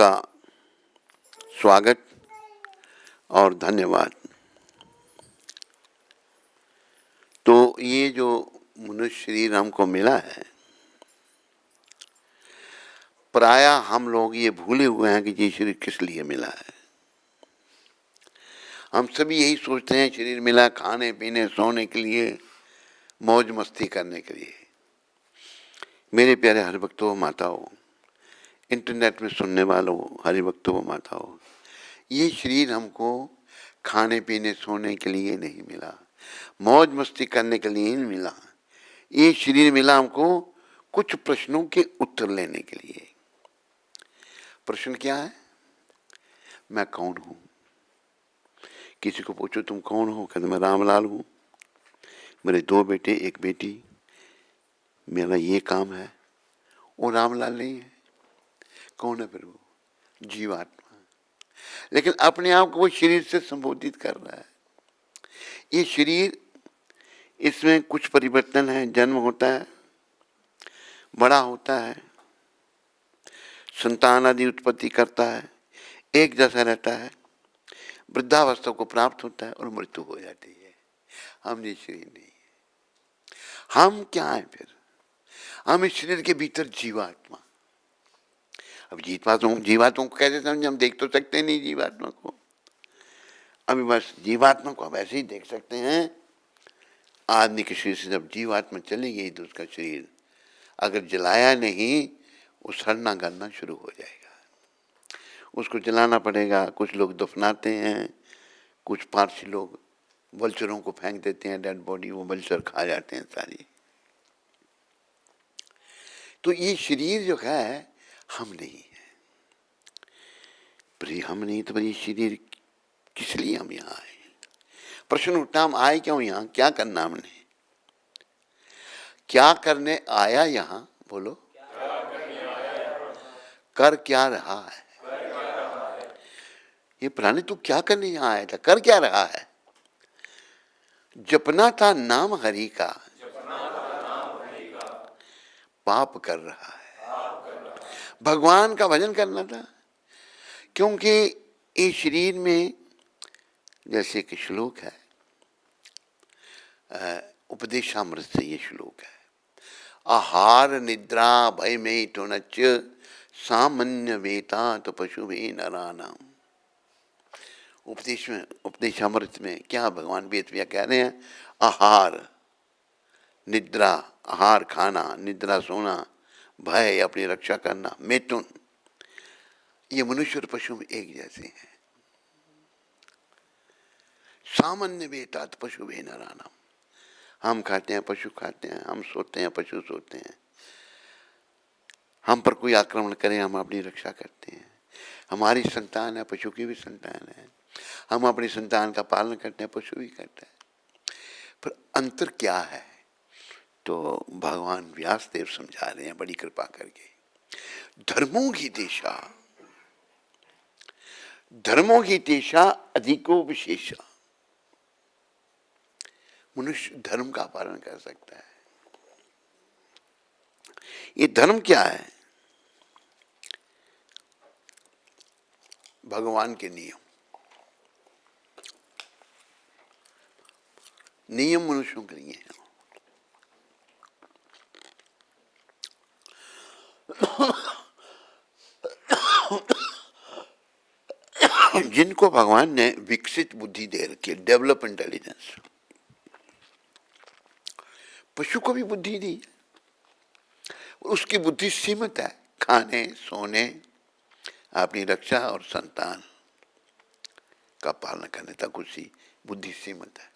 सबका स्वागत और धन्यवाद। तो ये जो मनुष्य शरीर हमको मिला है, प्रायः हम लोग ये भूले हुए हैं कि ये शरीर किस लिए मिला है। हम सभी यही सोचते हैं शरीर मिला खाने पीने सोने के लिए, मौज मस्ती करने के लिए। मेरे प्यारे हरिभक्तों माताओं, इंटरनेट में सुनने वालों हरिभक्तों माताओं, ये शरीर हमको खाने पीने सोने के लिए नहीं मिला, मौज मस्ती करने के लिए नहीं मिला। ये शरीर मिला हमको कुछ प्रश्नों के उत्तर लेने के लिए। प्रश्न क्या है? मैं कौन हूं? किसी को पूछो तुम कौन हो, कहते मैं रामलाल हूं, मेरे 2 बेटे 1 बेटी, मेरा ये काम है। वो रामलाल नहीं है। कौन है फिर? वो जीवात्मा। लेकिन अपने आप को वो शरीर से संबोधित कर रहा है। ये शरीर, इसमें कुछ परिवर्तन है, जन्म होता है, बड़ा होता है, संतान आदि उत्पत्ति करता है, एक जैसा रहता है, वृद्धावस्था को प्राप्त होता है और मृत्यु हो जाती है। हम ये शरीर नहीं है। हम क्या है फिर? हम इस शरीर के भीतर जीवात्मा। अब जीवात्मा को कैसे समझे? हम देख तो सकते नहीं जीवात्मा को। अभी बस जीवात्मा को हम ऐसे ही देख सकते हैं। आदमी के शरीर से जब जीवात्मा चली गई तो उसका शरीर अगर जलाया नहीं, वो सड़ना गलना शुरू हो जाएगा। उसको जलाना पड़ेगा। कुछ लोग दफनाते हैं, कुछ पारसी लोग वल्चरों को फेंक देते हैं, डेड बॉडी, वो वल्चर खा जाते हैं सारी। तो ये शरीर जो है हम नहीं है। पर हम नहीं तो ये शरीर किस लिए हम यहाँ आए? प्रश्न उठता, हम आए क्यों यहाँ? क्या करना हमने? क्या करने आया यहाँ? बोलो, कर क्या रहा है? ये प्राणी तू क्या करने यहाँ आया था? कर क्या रहा है? जपना था नाम हरि का, पाप कर रहा है। भगवान का भजन करना था। क्योंकि इस शरीर में जैसे कि श्लोक है, उपदेशामृत से ये श्लोक है, आहार निद्रा भय में ठुनच सामान्य वेता तो पशु भी नरानाम। उपदेशामृत में क्या भगवान वेद व्या कह रहे हैं? आहार निद्रा, आहार खाना, निद्रा सोना, भय अपनी रक्षा करना, मैथुन, ये मनुष्य और पशु में एक जैसे हैं। सामान्य वेता तो पशु भी नरानाम। हम खाते हैं, पशु खाते हैं, हम सोते हैं, पशु सोते हैं। हम पर कोई आक्रमण करे, हम अपनी रक्षा करते हैं। हमारी संतान है, पशु की भी संतान है। हम अपनी संतान का पालन करते हैं, पशु भी करता है। पर अंतर क्या है? तो भगवान व्यासदेव समझा रहे हैं बड़ी कृपा करके। धर्मों की तेषा अधिको विशेषा। मनुष्य धर्म का पालन कर सकता है। ये धर्म क्या है? भगवान के नियम। नियम मनुष्यों के लिए है। जिनको भगवान ने विकसित बुद्धि दे रखी है, डेवलप इंटेलिजेंस। पशु को भी बुद्धि दी है, उसकी बुद्धि सीमित है। खाने सोने, अपनी रक्षा और संतान का पालन करने तक उसकी बुद्धि सीमित है।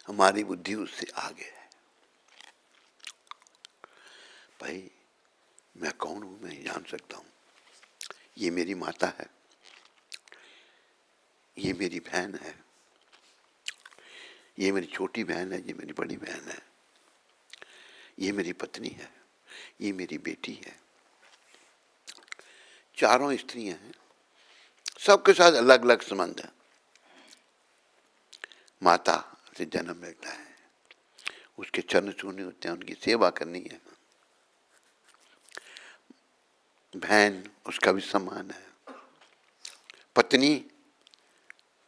हमारी बुद्धि उससे आगे है। भाई मैं कौन हूं? मैं जान सकता हूं। ये मेरी माता है, ये मेरी बहन है, ये मेरी छोटी बहन है, ये मेरी बड़ी बहन है, ये मेरी पत्नी है, ये मेरी बेटी है। चारों स्त्रियां हैं, सबके साथ अलग अलग संबंध है। माता से जन्म मिलता है, उसके चरण छूने होते हैं, उनकी सेवा करनी है। बहन उसका भी सम्मान है, पत्नी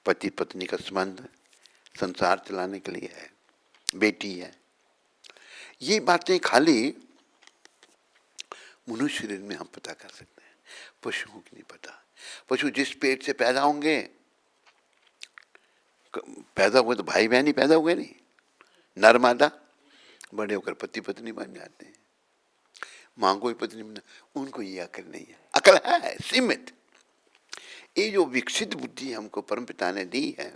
पति पत्नी का संबंध संसार चलाने के लिए है, बेटी है। ये बातें खाली मनुष्य शरीर में हम पता कर सकते हैं, पशुओं की नहीं पता। पशु जिस पेट से पैदा होंगे, पैदा हुए तो भाई बहन ही पैदा हुए नहीं, नर मादा, बड़े होकर पति पत्नी बन जाते हैं, मां को ही पत्नी बना। उनको ये अकल नहीं है, अकल है सीमित। ये जो विकसित बुद्धि हमको परमपिता ने दी है,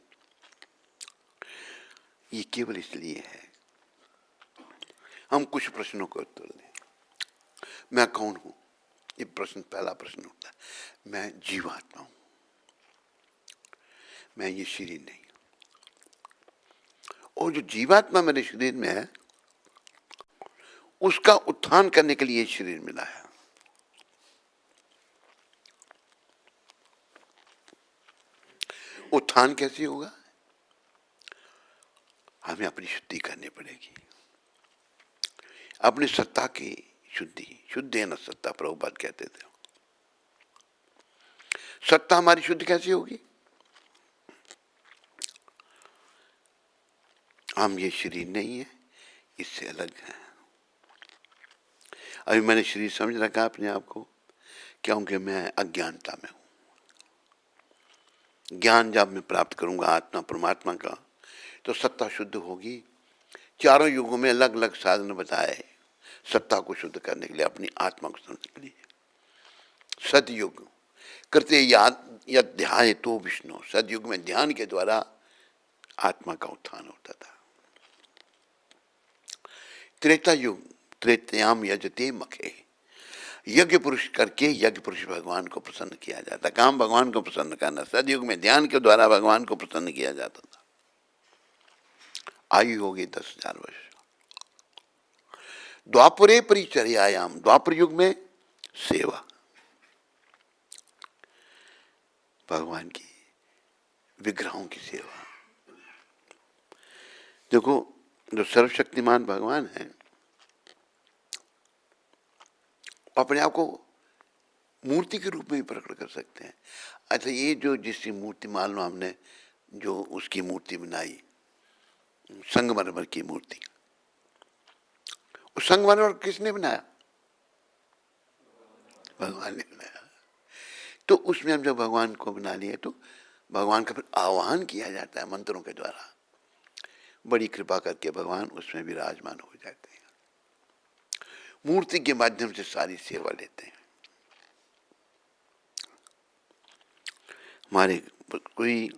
ये केवल इसलिए है हम कुछ प्रश्नों को उत्तर दें। मैं कौन हूं? ये प्रश्न, पहला प्रश्न होता है। मैं जीवात्मा हूं, मैं ये शरीर नहीं। और जो जीवात्मा मेरे शरीर में है, उसका उत्थान करने के लिए शरीर मिला है। उत्थान कैसे होगा? हमें अपनी शुद्धि करनी पड़ेगी, अपनी सत्ता की शुद्धि। शुद्ध है न सत्ता, प्रभुपाद कहते थे। सत्ता हमारी शुद्ध कैसे होगी? हम ये शरीर नहीं है, इससे अलग है। अभी मैंने शरीर समझ रखा अपने आप को, क्योंकि मैं अज्ञानता में हूं। ज्ञान जब मैं प्राप्त करूंगा आत्मा परमात्मा का, तो सत्ता शुद्ध होगी। चारों युगों में अलग अलग साधन बताए सत्ता को शुद्ध करने के लिए, अपनी आत्मा को समझने के लिए। सतयुग करते याद ध्यान तो विष्णु, सतयुग में ध्यान के द्वारा आत्मा का उत्थान होता था। त्रेता युग, त्रेतयाम यजते मखे, यज्ञ पुरुष करके यज्ञ पुरुष भगवान को प्रसन्न किया जाता। काम भगवान को प्रसन्न करना। सतयुग में ध्यान के द्वारा भगवान को प्रसन्न किया जाता था। आयु होगी 10,000 वर्ष। द्वापरे परिचर्यायाम, द्वापर युग में सेवा, भगवान की विग्रहों की सेवा। देखो, जो सर्वशक्तिमान भगवान है, अपने आप को मूर्ति के रूप में भी प्रकट कर सकते हैं। अच्छा, ये जो जिसकी मूर्ति मान लो हमने जो उसकी मूर्ति बनाई, संगमरमर की मूर्ति, उस संगमरमर किसने बनाया? भगवान ने बनाया। तो उसमें हम जब भगवान को बना लिए, तो भगवान का फिर आह्वान किया जाता है मंत्रों के द्वारा। बड़ी कृपा करके भगवान उसमें विराजमान हो जाते हैं। मूर्ति के माध्यम से सारी सेवा लेते हैं। हमारे कोई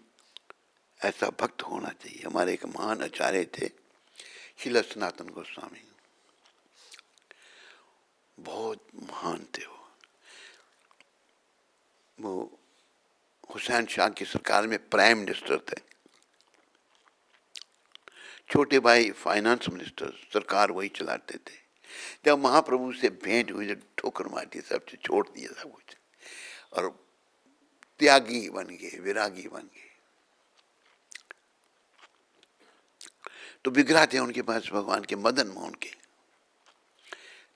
ऐसा भक्त होना चाहिए। हमारे एक महान आचार्य थे, श्रील सनातन गोस्वामी, बहुत महान थे वो हुसैन शाह की सरकार में प्राइम मिनिस्टर थे। छोटे भाई फाइनेंस मिनिस्टर, सरकार वही चलाते थे। जब महाप्रभु से भेंट हुई, जब ठोकर मारती, सब छोड़ दिया सब कुछ, और त्यागी बन गए, विरागी बन गए। तो विग्रह थे उनके पास भगवान के, मदन मोहन के।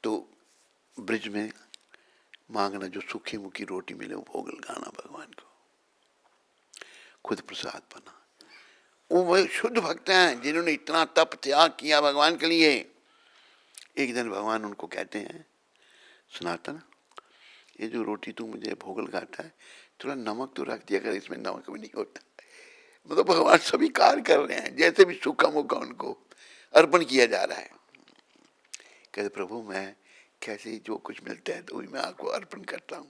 तो ब्रिज में मांगना, जो सूखी मुखी रोटी मिले वो भोग लगाना भगवान को, खुद प्रसाद बना। वो शुद्ध भक्त हैं जिन्होंने इतना तप त्याग किया भगवान के लिए। एक दिन भगवान उनको कहते हैं, सनातन, ये जो रोटी तू मुझे भोग लगाता है, थोड़ा नमक तो रख दिया कर, इसमें नमक भी नहीं होता। मतलब भगवान स्वीकार कर रहे हैं, जैसे भी सूखा मुखा उनको अर्पण किया जा रहा है। कहते प्रभु, मैं कैसे जो कुछ मिलता है तो वही मैं आपको अर्पण करता हूं।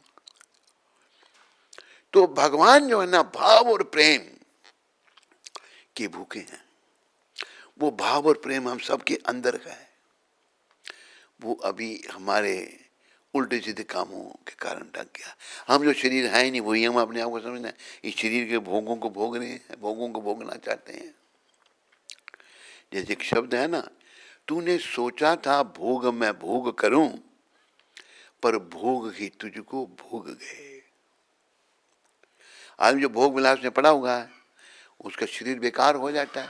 तो भगवान जो है ना, भाव और प्रेम के भूखे हैं। वो भाव और प्रेम हम सबके अंदर का है। वो अभी हमारे उल्टे सीधे कामों के कारण ढक गया। हम जो शरीर है ही नहीं, वही हम अपने आप को समझना, इस शरीर के भोगों को भोग रहे हैं, भोगों को भोगना चाहते हैं। जैसे एक शब्द है ना, तूने सोचा था भोग मैं भोग करूं, पर भोग ही तुझको भोग गए। आदमी जो भोग विलास में पड़ा हुआ है, उसका शरीर बेकार हो जाता है।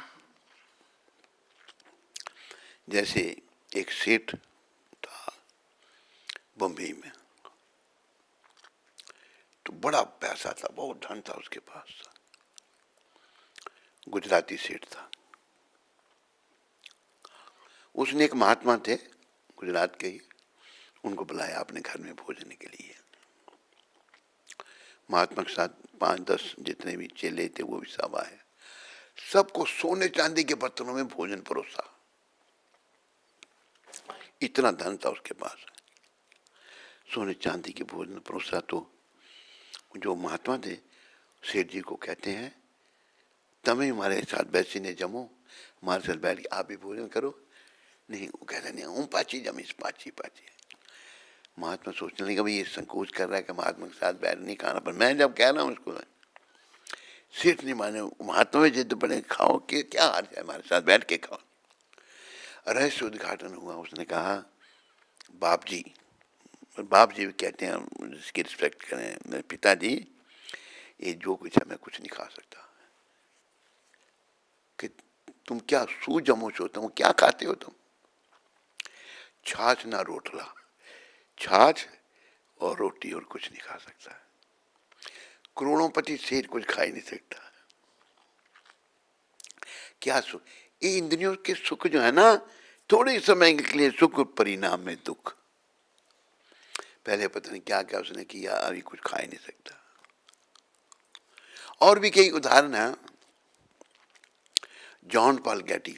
जैसे एक सेठ था बम्बई में, तो बड़ा पैसा था, बहुत धन था उसके पास, गुजराती सेठ था। उसने एक महात्मा थे गुजरात के ही, उनको बुलाया अपने घर में भोजन के लिए। महात्मा के साथ 5-10 जितने भी चेले थे वो भी सब आए। सबको सोने चांदी के बर्तनों में भोजन परोसा, इतना धन था उसके पास, सोने चांदी के भोजन परोसा। तो जो महात्मा थे सेठ जी को कहते हैं, तमें हमारे साथ बैठने जमो, हमारे साथ बैठ के आप भी भोजन करो। नहीं, वो कहते नहीं, हूँ पाची जमीस, पाची पाची। महात्मा सोचने लगे भाई ये संकोच कर रहा है कि महात्मा के साथ बैठ नहीं खाना, पर मैं जब कह रहा हूँ उसको, सेठ नहीं माने, महात्मा में जिद पड़े, खाओ कि क्या हार है, हमारे साथ बैठ के खाओ। रहस्य उद्घाटन हुआ। उसने कहा, बाप जी, बाप जी भी कहते हैं जिसकी रिस्पेक्ट करें, मेरे पिताजी, ये जो कुछ है मैं कुछ नहीं खा सकता। कि तुम क्या सू जमो छो, तुम क्या खाते हो तुम? छाछ ना रोटला, छाछ और रोटी और कुछ नहीं खा सकता। करोड़ोंपति सेठ कुछ खा ही नहीं सकता। क्या सुख, ये इंद्रियों के सुख जो है ना, थोड़े समय के लिए सुख, परिणाम में दुख। पहले पता नहीं क्या क्या उसने किया, अभी कुछ खा ही नहीं सकता। और भी कई उदाहरण है। John Paul Getty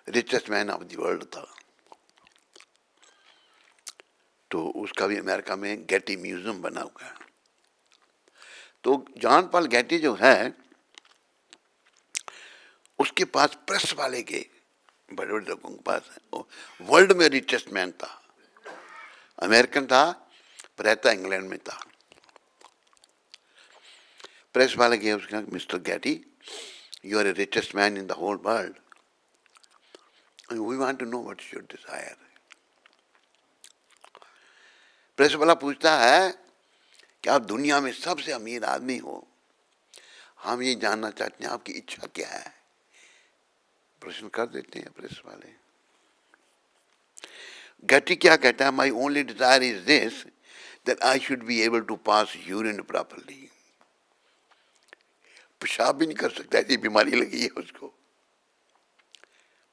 richest man of the world था, तो उसका भी अमेरिका में गेटी म्यूजियम बना हुआ है। तो जॉन पॉल गेटी जो है, उसके पास प्रेस वाले के बड़े बड़े लोगों के पास वर्ल्ड में रिचेस्ट मैन था। अमेरिकन था, पर रहता इंग्लैंड में था। प्रेस वाले गए उसका, mister Getty, you are the richest man in the whole world, and we want to know what's your desire. Press वाला पूछता है कि आप दुनिया में सबसे अमीर आदमी हो, हम ये जानना चाहते हैं आपकी इच्छा क्या है। प्रश्न कर देते हैं प्रेस वाले। गेटी क्या कहता है, my only desire is this, that I should be able to pass urine properly. पेशाब भी नहीं कर सकता, ऐसी बीमारी लगी है उसको,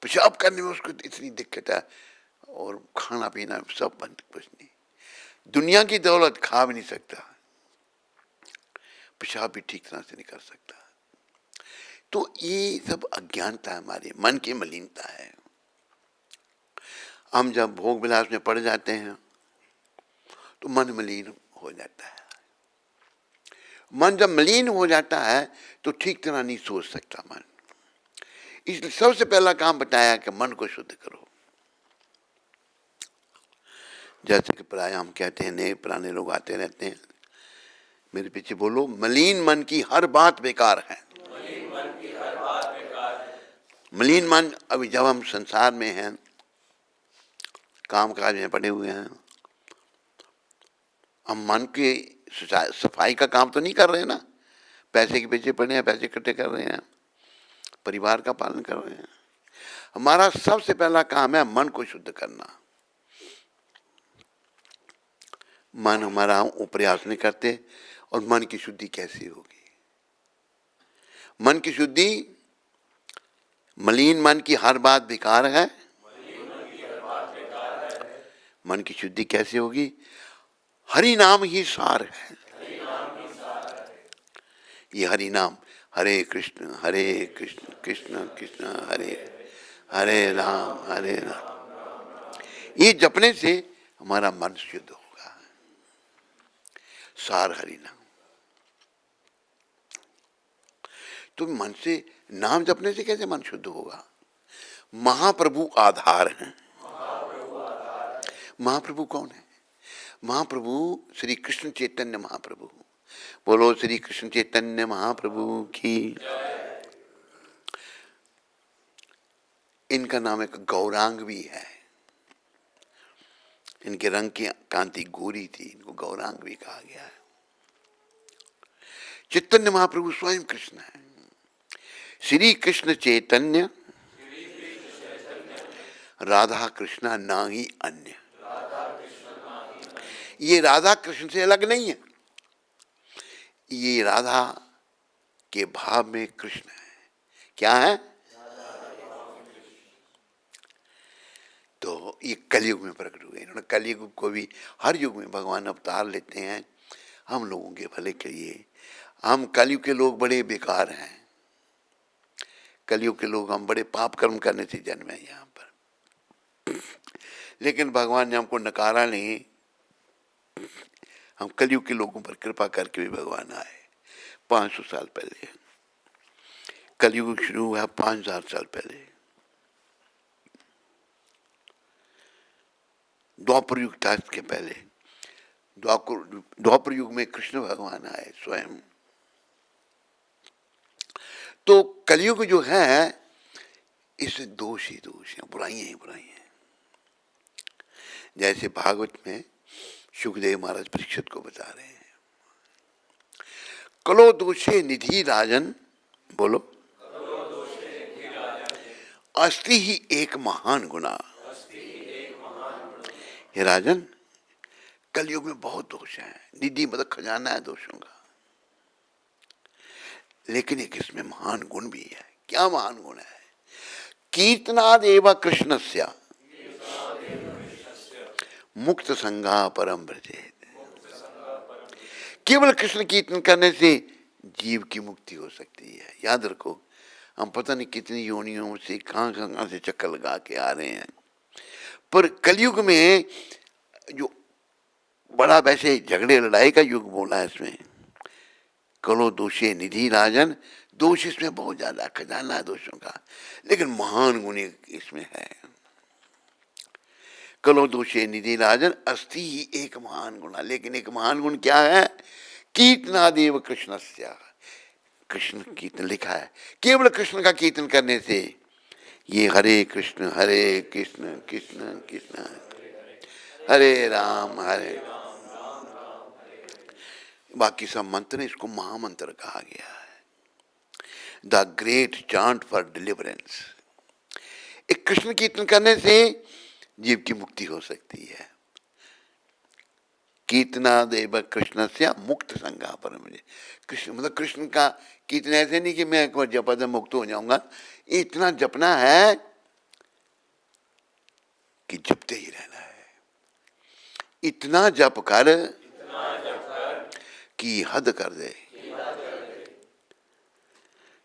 पेशाब करने में उसको इतनी दिक्कत है, और खाना पीना सब बंद, कुछ नहीं। दुनिया की दौलत खा भी नहीं सकता, पेशाब भी ठीक तरह से नहीं कर सकता। तो ये सब अज्ञानता है, हमारे मन की मलिनता है। हम जब भोग विलास में पड़ जाते हैं तो मन मलिन हो जाता है। मन जब मलिन हो जाता है तो ठीक तरह नहीं सोच सकता मन। इसलिए सबसे पहला काम बताया कि मन को शुद्ध करो। जैसे कि प्राय हम कहते हैं, नए पुराने लोग आते रहते हैं, मेरे पीछे बोलो, मलिन मन की हर बात बेकार है। मलिन मन, अभी जब हम संसार में हैं, काम काज में पड़े हुए हैं, हम मन की सफाई का काम तो नहीं कर रहे हैं ना, पैसे के पीछे पड़े हैं, पैसे इकट्ठे कर रहे हैं, परिवार का पालन कर रहे हैं। हमारा सबसे पहला काम है मन को शुद्ध करना। मन हमारा हम प्रयास नहीं करते, और मन की शुद्धि कैसे होगी? मन की शुद्धि, मलिन मन की हर बात बेकार है। मन की शुद्धि कैसे होगी? हरि नाम ही सार है। ये हरि नाम, हरे कृष्ण कृष्ण कृष्ण हरे हरे राम, ये जपने से हमारा मन शुद्ध होगा। सार हरि नाम। तो मन से, नाम जपने से कैसे मन शुद्ध होगा? महाप्रभु आधार हैं। महाप्रभु कौन है? महाप्रभु श्री कृष्ण चैतन्य महाप्रभु। बोलो श्री कृष्ण चैतन्य महाप्रभु की। इनका नाम एक गौरांग भी है। इनके रंग की कांति गोरी थी, इनको गौरांग भी कहा गया है। चैतन्य महाप्रभु स्वयं कृष्ण है। श्री कृष्ण चैतन्य राधा कृष्णा नाही अन्य। ये राधा कृष्ण से अलग नहीं है। ये राधा के भाव में कृष्ण है। क्या है? तो ये कलयुग में प्रकट हुए। इन्होंने कलयुग को भी, हर युग में भगवान अवतार लेते हैं हम लोगों के भले के लिए। हम कलयुग के लोग बड़े बेकार हैं, कलयुग के लोग हम बड़े पाप कर्म करने से जन्मे हैं यहाँ पर। लेकिन भगवान ने हमको नकारा नहीं, हम कलयुग के लोगों पर कृपा करके भी भगवान आए। 500 साल पहले कलयुग शुरू हुआ, 5000 साल पहले। द्वापर युग था, इसके पहले द्वापर युग में कृष्ण भगवान आए स्वयं। तो कलयुग जो है इससे दोष ही दोष है, बुराइयां ही बुराइयां हैं। जैसे भागवत में सुखदेव महाराज परीक्षित को बता रहे हैं, कलो दोषे निधि राजन, बोलो, अस्ति ही एक महान गुना। हे राजन, कलयुग में बहुत दोष है। निधि मतलब खजाना है दोषों का, लेकिन एक इसमें महान गुण भी है। क्या महान गुण है? कीर्तनादेव कृष्णस्य मुक्त संगा परम ब्रजेत। केवल कृष्ण कीर्तन करने से जीव की मुक्ति हो सकती है। याद रखो, हम पता नहीं कितनी योनियों से कहां से चक्कर लगा के आ रहे हैं, पर कलयुग में जो बड़ा वैसे झगड़े लड़ाई का युग बोला है इसमें, कलो दोषे निधि राजन, दोष इसमें बहुत ज्यादा, खजाना है दोषों का, लेकिन महान गुण इसमें है। कलो दोषे निधि राजन अस्ति ही एक महान गुण, लेकिन एक महान गुण क्या है? कीर्तनादेव कृष्णस्य, कृष्ण कीर्तन लिखा है, केवल कृष्ण का कीर्तन करने से ये हरे कृष्ण कृष्ण कृष्ण हरे राम बाकी सब मंत्र, इसको महामंत्र कहा गया है, the great chant for deliverance. एक कृष्ण कीर्तन करने से जीव की मुक्ति हो सकती है। कीर्तनादेव कृष्ण से मुक्त संगा परम। कृष्ण मतलब कृष्ण का कीर्तन ऐसे नहीं कि मैं एक बार जपा से मुक्त हो जाऊंगा, इतना जपना है कि जपते ही रहना है। इतना जप कर कि हद कर दे,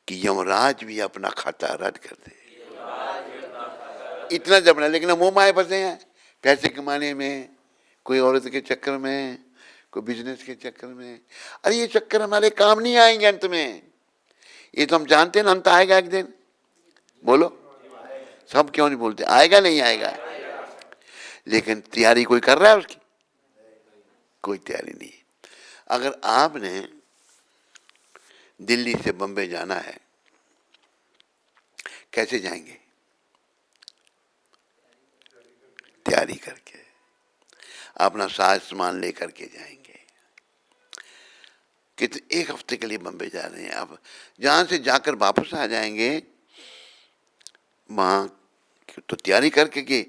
कि यमराज भी अपना खाता रद्द कर दे। इतना जपना। लेकिन हम मोह माया फंसे हैं, पैसे कमाने में, कोई औरत के चक्कर में, कोई बिजनेस के चक्कर में। अरे ये चक्कर हमारे काम नहीं आएंगे अंत में। ये तो हम जानते हैं ना, अंत आएगा एक दिन। बोलो, सब क्यों नहीं बोलते? आएगा नहीं आएगा, लेकिन तैयारी कोई कर रहा है उसकी? कोई तैयारी नहीं। अगर आपने दिल्ली से बंबई जाना है, कैसे जाएंगे? तैयारी करके, अपना साज सामान लेकर के जाएंगे। कितने एक हफ्ते के लिए बंबई जा रहे हैं, अब जहां से जाकर वापस आ जाएंगे, वहां तो तैयारी करके कि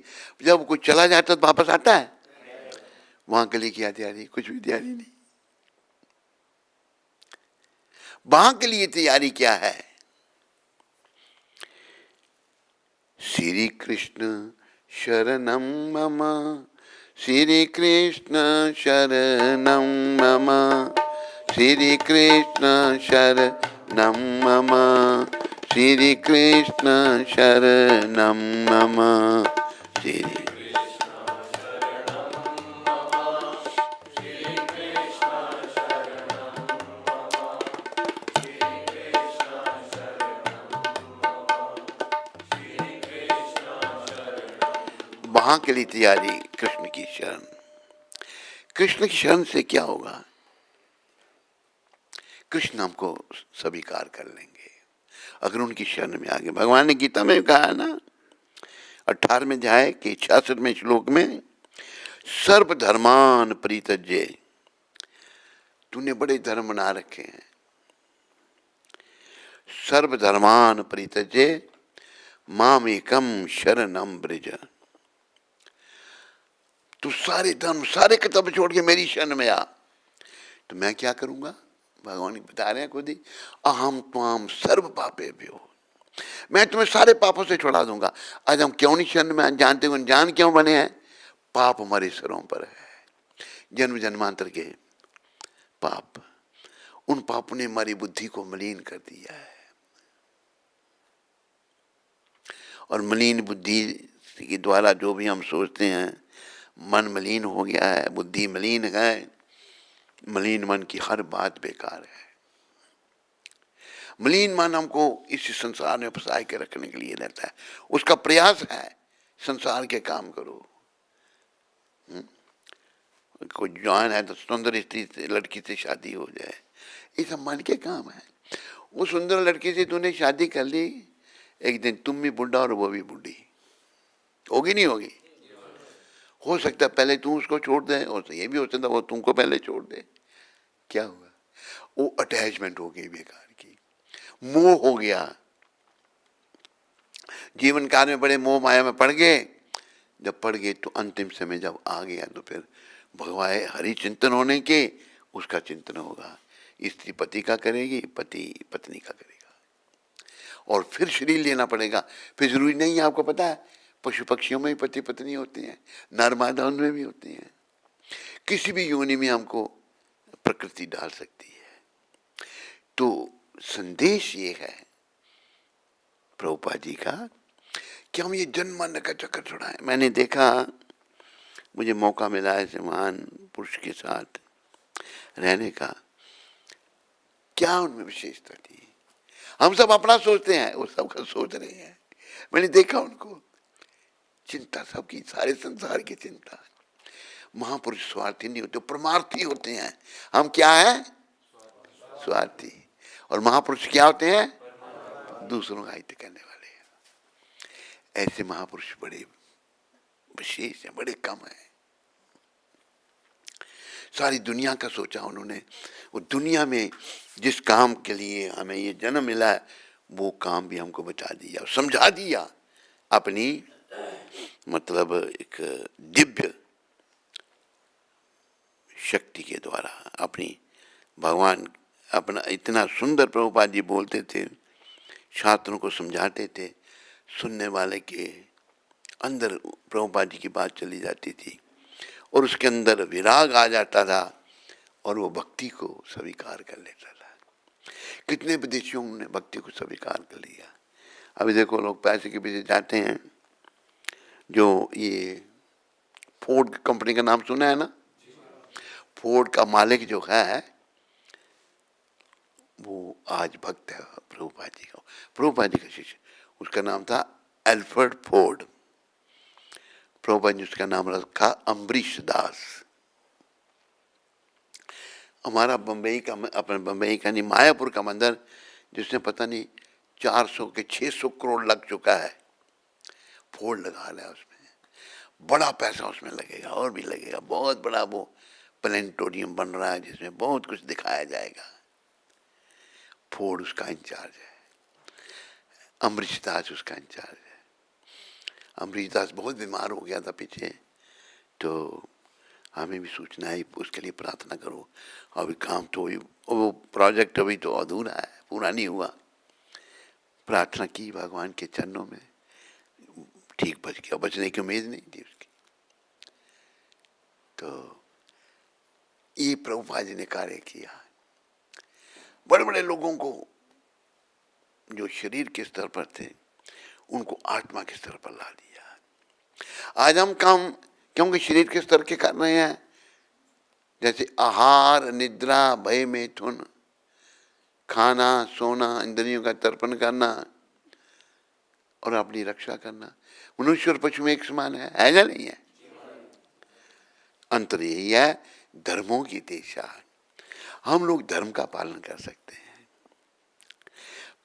जब कोई चला जाता तो वापस आता है, वहां के लिए क्या तैयारी? कुछ भी तैयारी नहीं। वहां के लिए तैयारी क्या है? श्री कृष्ण शरणम मम, श्री कृष्ण शरणम मम, श्री कृष्ण शरणम मम, श्री कृष्ण शरणम मम, श्री वहां के लिए तैयारी। कृष्ण की शरण, कृष्ण की शरण से क्या होगा? कृष्ण हमको स्वीकार कर लेंगे अगर उनकी शरण में आगे। भगवान ने गीता में कहा ना, 18वें अध्याय के 66वें श्लोक में, सर्व धर्मान परित्यज्य, तूने बड़े धर्म बना रखे हैं, सर्व धर्मान परित्यज्य माम एकम शरणम ब्रज, तू सारे धर्म सारे कर्तव्य छोड़ के मेरी शरण में आ। तो मैं क्या करूंगा? भगवान बता रहे हैं खुद ही, अहम त्वाम सर्व पापेभ्यो, मैं तुम्हें सारे पापों से छुड़ा दूंगा। आज हम क्यों नहीं शरण में जानते हो, अनजान क्यों बने हैं? पाप हमारे सिरों पर है, जन्म जन्मांतर के पाप। उन पापों ने हमारी बुद्धि को मलिन कर दिया है, और मलिन बुद्धि के द्वारा जो भी हम सोचते हैं, मन मलिन हो गया है, बुद्धि मलिन है। मलिन मन की हर बात बेकार है। मलिन मन हमको इस संसार में फंसा के रखने के लिए रहता है। उसका प्रयास है संसार के काम करो। कोई जवान है तो सुंदर स्त्री से, लड़की से शादी हो जाए, ये सब मन के काम है। वो सुंदर लड़की से तूने शादी कर ली, एक दिन तुम भी बुढ़ा और वो भी बुढ़ी होगी, नहीं होगी? हो सकता है पहले तू उसको छोड़ दे, और ये भी हो सकता है वो तुमको पहले छोड़ दे। क्या हुआ? वो अटैचमेंट हो गई बेकार की, मोह हो गया। जीवन काल में बड़े मोह माया में पड़ गए। जब पड़ गए तो अंतिम समय जब आ गया तो फिर भगवान हरि चिंतन होने के उसका चिंतन होगा। स्त्री पति का करेगी, पति पत्नी का करेगा, और फिर शरीर लेना पड़ेगा। फिर जरूरी नहीं है, आपको पता है पशु पक्षियों में भी पति पत्नी होती हैं, नर मादा उनमें भी होती हैं। किसी भी योनि में हमको प्रकृति डाल सकती है। तो संदेश ये है प्रभुपाद जी का कि हम ये जन्म मरण का चक्कर छुड़ाएं। मैंने देखा, मुझे मौका मिला ऐसे महान पुरुष के साथ रहने का, क्या उनमें विशेषता थी। हम सब अपना सोचते हैं, वो सबका सोच रहे हैं। मैंने देखा उनको, चिंता सबकी, सारे संसार की चिंता। महापुरुष स्वार्थी नहीं होते, परमार्थी होते हैं। हम क्या है? स्वार्थी। और महापुरुष क्या होते हैं? दूसरों का हित करने वाले। ऐसे महापुरुष बड़े विशेष हैं, बड़े कम हैं। सारी दुनिया का सोचा उन्होंने। वो दुनिया में जिस काम के लिए हमें ये जन्म मिला है, वो काम भी हमको बता दिया, समझा दिया अपनी मतलब एक दिव्य शक्ति के द्वारा। अपनी भगवान अपना इतना सुंदर प्रभुपाद जी बोलते थे, छात्रों को समझाते थे, सुनने वाले के अंदर प्रभुपाद जी की बात चली जाती थी और उसके अंदर विराग आ जाता था और वो भक्ति को स्वीकार कर लेता था। कितने विदेशियों ने भक्ति को स्वीकार कर लिया। अभी देखो लोग पैसे के पीछे जाते हैं। जो ये फोर्ड कंपनी का नाम सुना है ना? फोर्ड का मालिक जो है वो आज भक्त है प्रभुपाद जी का, प्रभुपाद जी का शिष्य। उसका नाम था एल्फ्रेड फोर्ड। प्रभुपाद जी उसका नाम रखा अम्बरीश दास। हमारा बम्बई का, अपने बम्बई का नहीं, मायापुर का मंदिर जिसने पता नहीं 400 के 600 करोड़ लग चुका है, फोर्ड लगा लिया उसमें। बड़ा पैसा उसमें लगेगा और भी लगेगा। बहुत बड़ा वो प्लेनेटोरियम बन रहा है जिसमें बहुत कुछ दिखाया जाएगा। फोर्ड उसका इंचार्ज है, अम्बरीश दास उसका इंचार्ज है। अम्बरीश दास बहुत बीमार हो गया था पीछे, तो हमें भी सूचना है उसके लिए प्रार्थना करो। अभी काम तो वो प्रोजेक्ट अभी तो अधूरा है, पूरा नहीं हुआ। प्रार्थना की भगवान के चरणों में, ठीक बच गया, बचने की उम्मीद नहीं थी उसकी। तो ये प्रभुपाद जी ने कार्य किया। बड़े बड़े लोगों को जो शरीर के स्तर पर थे उनको आत्मा के स्तर पर ला दिया। आज हम काम क्योंकि शरीर के स्तर के कर रहे हैं, जैसे आहार, निद्रा, भय, मैथुन, खाना, सोना, इंद्रियों का तर्पण करना और अपनी रक्षा करना। मनुष्य और पशु में एक समान है या नहीं है? अंतर यही है, धर्मों की दिशा। हम लोग धर्म का पालन कर सकते हैं,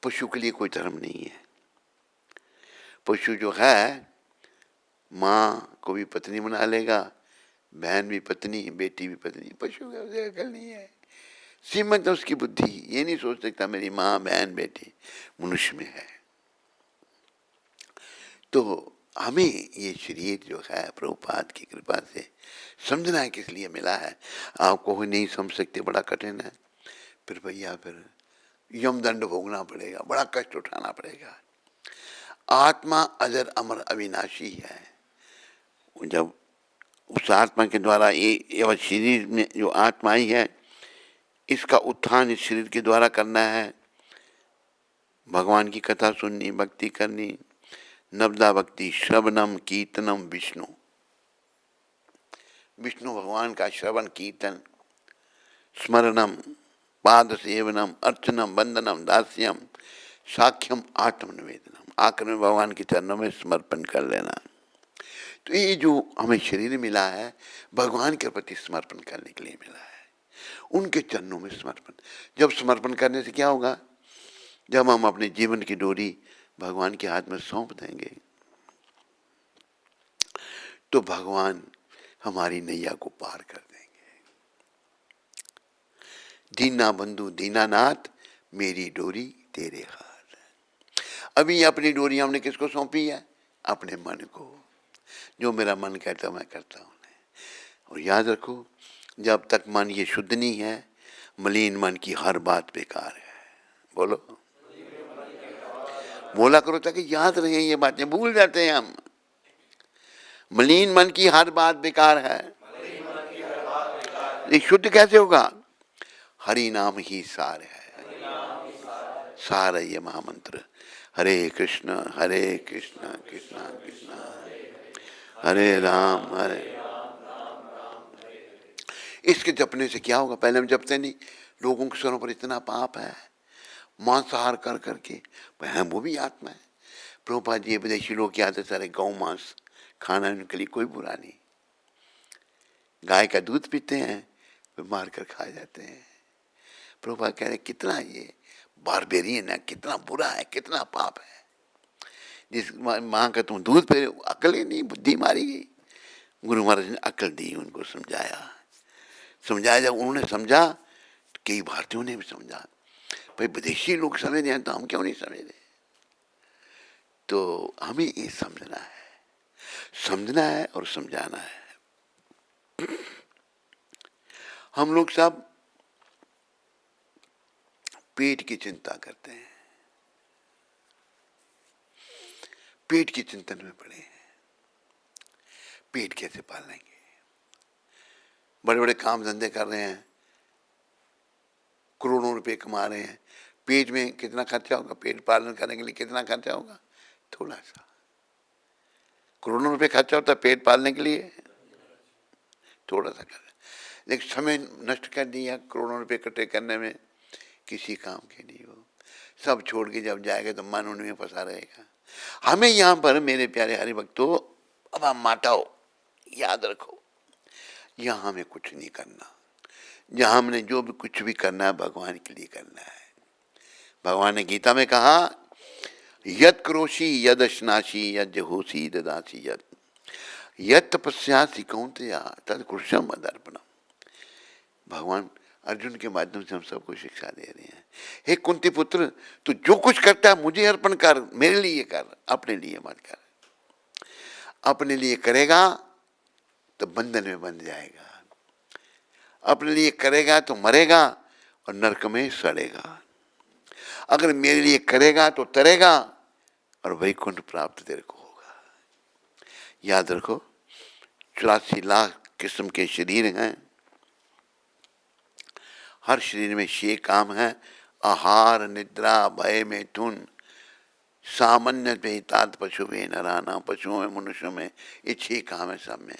पशु के लिए कोई धर्म नहीं है। पशु जो है माँ को भी पत्नी बना लेगा, बहन भी पत्नी, बेटी भी पत्नी। पशु का अकल नहीं है, सीमित है उसकी बुद्धि। ये नहीं सोच सकता मेरी माँ, बहन, बेटी। मनुष्य में है। तो हमें ये शरीर जो है प्रभुपाद की कृपा से समझना है किस लिए मिला है। आपको नहीं समझ सकते, बड़ा कठिन है। फिर भैया फिर यमदंड भोगना पड़ेगा, बड़ा कष्ट उठाना पड़ेगा। आत्मा अजर अमर अविनाशी है। जब उस आत्मा के द्वारा ये शरीर में जो आत्मा ही है, इसका उत्थान इस शरीर के द्वारा करना है। भगवान की कथा सुननी, भक्ति करनी, नवदा भक्ति, श्रवणम कीर्तनम विष्णु, विष्णु भगवान का श्रवण कीर्तन, स्मरणम पाद सेवनम अर्चनम वंदनम दास्यम साख्यम आत्मनिवेदनम, आखिर में भगवान के चरणों में समर्पण कर लेना। तो ये जो हमें शरीर मिला है भगवान के प्रति समर्पण करने के लिए मिला है, उनके चरणों में समर्पण। जब समर्पण करने से क्या होगा, जब हम अपने जीवन की डोरी भगवान के हाथ में सौंप देंगे तो भगवान हमारी नैया को पार कर देंगे। दीना बंधु दीनानाथ मेरी डोरी तेरे हाथ। अभी अपनी डोरी हमने किसको सौंपी है? अपने मन को। जो मेरा मन कहता मैं करता हूँ। और याद रखो, जब तक मन ये शुद्ध नहीं है, मलिन मन की हर बात बेकार है। बोलो, बोला करो ताकि याद रहे, ये बातें भूल जाते हैं हम। मलिन मन की हर बात बेकार है। ये शुद्ध कैसे होगा? हरि नाम ही सार है। सार है ये महामंत्र, हरे कृष्ण कृष्ण कृष्ण हरे राम हरे। इसके जपने से क्या होगा? पहले हम जपते नहीं, लोगों के स्वरों पर इतना पाप है, मांसाहार कर करके, है वो भी आत्मा है। प्रभुपाद जी विदेशी लोग क्या आते सारे गौ मांस खाना उनके लिए कोई बुरा नहीं। गाय का दूध पीते हैं, फिर मार कर खा जाते हैं। प्रभुपाद कह रहे कितना ये बारबेरियन है, कितना बुरा है, कितना पाप है। जिस माँ का तुम दूध पे अकल ही नहीं, बुद्धि मारी गई। गुरु महाराज ने अकल दी, उनको समझाया। जब उन्होंने समझा तो कई भारतीयों ने भी समझा। भाई विदेशी लोग समझ रहे हैं तो हम क्यों नहीं समझ रहे? तो हमें ये समझना है और समझाना है। हम लोग सब पेट की चिंता करते हैं, पेट की चिंतन में पड़े हैं। पेट कैसे पालेंगे? बड़े बड़े काम धंधे कर रहे हैं, करोड़ों रुपए कमा रहे हैं, पेट में कितना खर्चा होगा? पेट पालन करने के लिए कितना खर्चा होगा? थोड़ा सा। करोड़ों रुपए खर्चा होता है पेट पालने के लिए, थोड़ा सा कर। लेकिन समय नष्ट कर दिया करोड़ों रुपए इकट्ठे करने में, किसी काम के नहीं हो। सब छोड़ के जब जाएगा तो मन उनमें फंसा रहेगा। हमें यहाँ पर मेरे प्यारे हरि भक्तों, अब आप माताओं याद रखो, यहाँ हमें कुछ नहीं करना। जहाँ हमने जो भी कुछ भी करना है भगवान के लिए करना है। भगवान ने गीता में कहा, यत् करोषि यदश्नासि यज्जुहोषि ददासि यत् तपस्यासि कौन्तेय तत् कुरुष्वम मदर्पणम्। भगवान अर्जुन के माध्यम से हम सबको शिक्षा दे रहे हैं, हे कुंती पुत्र, तू जो कुछ करता है मुझे अर्पण कर, मेरे लिए कर, अपने लिए मत कर। अपने लिए करेगा तो बंधन में बंध जाएगा, अपने लिए करेगा तो मरेगा और नरक में सड़ेगा। अगर मेरे लिए करेगा तो तरेगा और वैकुंठ प्राप्त तेरे को होगा। याद रखो, 84 लाख किस्म के शरीर हैं, हर शरीर में 6 काम है, आहार निद्रा भय मैथुन सामान्य पेतात पशु में नराना, पशुओं में मनुष्यों में ये 6 काम है सब में।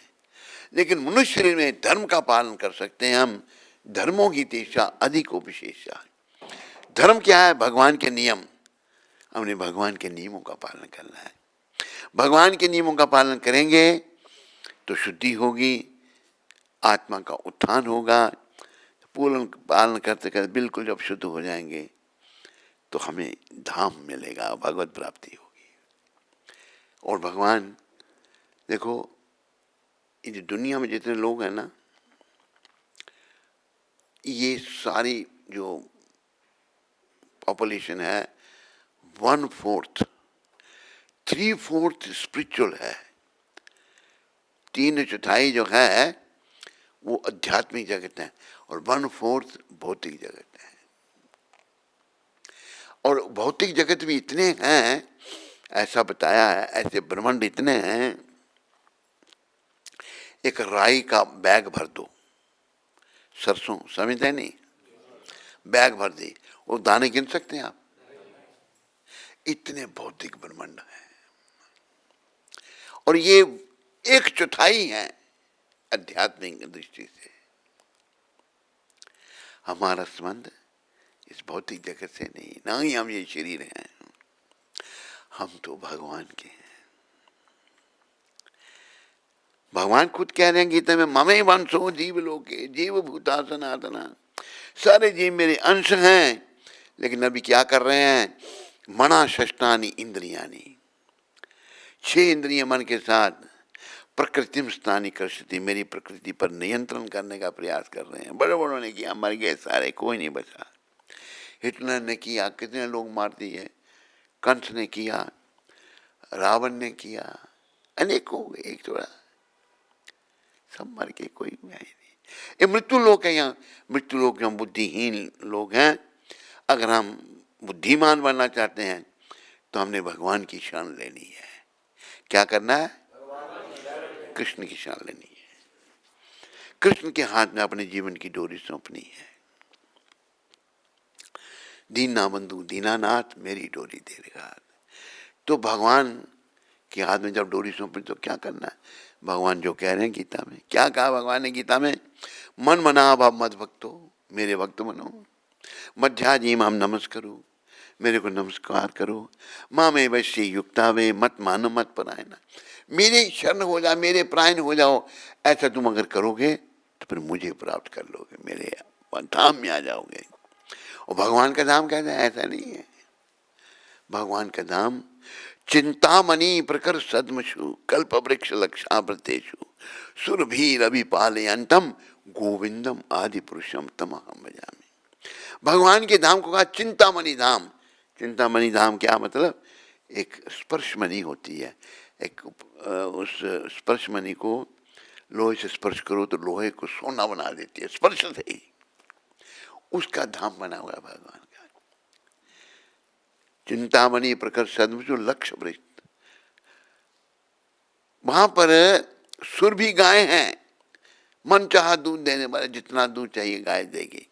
लेकिन मनुष्य शरीर में धर्म का पालन कर सकते हैं हम। धर्मों की तेषा अधिक विशेषा। धर्म क्या है? भगवान के नियम। हमने भगवान के नियमों का पालन करना है। भगवान के नियमों का पालन करेंगे तो शुद्धि होगी, आत्मा का उत्थान होगा। पूर्ण पालन करते करते बिल्कुल जब शुद्ध हो जाएंगे तो हमें धाम मिलेगा, भगवत प्राप्ति होगी। और भगवान देखो, इस दुनिया में जितने लोग हैं ना, ये सारी जो पॉपुलेशन है 1/4, 3/4 स्पिरिचुअल है, 3/4 जो है वो आध्यात्मिक जगत है और 1/4 भौतिक जगत है। और भौतिक जगत भी इतने हैं, ऐसा बताया है, ऐसे ब्रह्मांड इतने हैं, एक राई का बैग भर दो, सरसों समझते नहीं, बैग भर दी, वो दाने गिन सकते हैं आप? इतने भौतिक ब्रह्मांड है। और ये 1/4 है आध्यात्मिक दृष्टि से। हमारा संबंध इस भौतिक जगत से नहीं, ना ही हम ये शरीर हैं, हम तो भगवान के हैं। भगवान खुद कह रहे हैं गीता में, ममे वंशो जीव लोके जीव भूता सनातना, सारे जीव मेरे अंश हैं। लेकिन अभी क्या कर रहे हैं? मना षष्टानी इंद्रियानी, 6 इंद्रिय मन के साथ प्रकृति स्थानी कृष्टि, मेरी प्रकृति पर नियंत्रण करने का प्रयास कर रहे हैं। बड़े बड़ों ने किया, मर गए सारे, कोई नहीं बचा। हिटलर ने किया, कितने लोग मार दिए। कंस ने किया, रावण ने किया, अनेकों, एक थोड़ा, सब मर के, कोई नहीं। ये मृत्यु लोक है। यहाँ मृत्यु लोक में हम बुद्धिहीन लोग हैं। अगर हम बुद्धिमान बनना चाहते हैं तो हमने भगवान की शरण लेनी है। क्या करना है? कृष्ण की शरण लेनी है। कृष्ण के हाथ में अपने जीवन की डोरी सौंपनी है। दीना बंधु दीनानाथ मेरी डोरी तेरे हाथ। तो भगवान के हाथ में जब डोरी सौंपनी तो क्या करना है? भगवान जो कह रहे हैं गीता में, क्या कहा भगवान ने गीता में? मन मना भाव मद भक्तो, मेरे भक्त बनो, मध्या जी माम नमस्करो, मेरे को नमस्कार करो, माँ में वैश्य युक्ता वे मत मानो मत परायना, मेरे शरण हो जाओ, मेरे प्रायण हो जाओ। ऐसा तुम अगर करोगे तो फिर मुझे प्राप्त कर लोगे, मेरे धाम में आ जाओगे। और भगवान का धाम कहते हैं, ऐसा नहीं है। भगवान का धाम चिंतामणि प्रकर सदमशु कल्प वृक्ष लक्षावृतेषु सुरभीर अभिपालयंतम गोविंदम आदि पुरुषम तमहम भजामि। भगवान के धाम को कहा चिंतामणि धाम। चिंतामणि धाम क्या मतलब? एक स्पर्शमणि होती है, एक उस स्पर्शमणि को लोहे से स्पर्श करो तो लोहे को सोना बना देती है, स्पर्श से ही। उसका धाम बना हुआ है भगवान का। चिंतामणि प्रकर सदमशु लक्ष्य वृक्ष, वहां पर सुर भी गाय हैं, मन चाहा दूध देने वाले, जितना दूध चाहिए गाय देगी।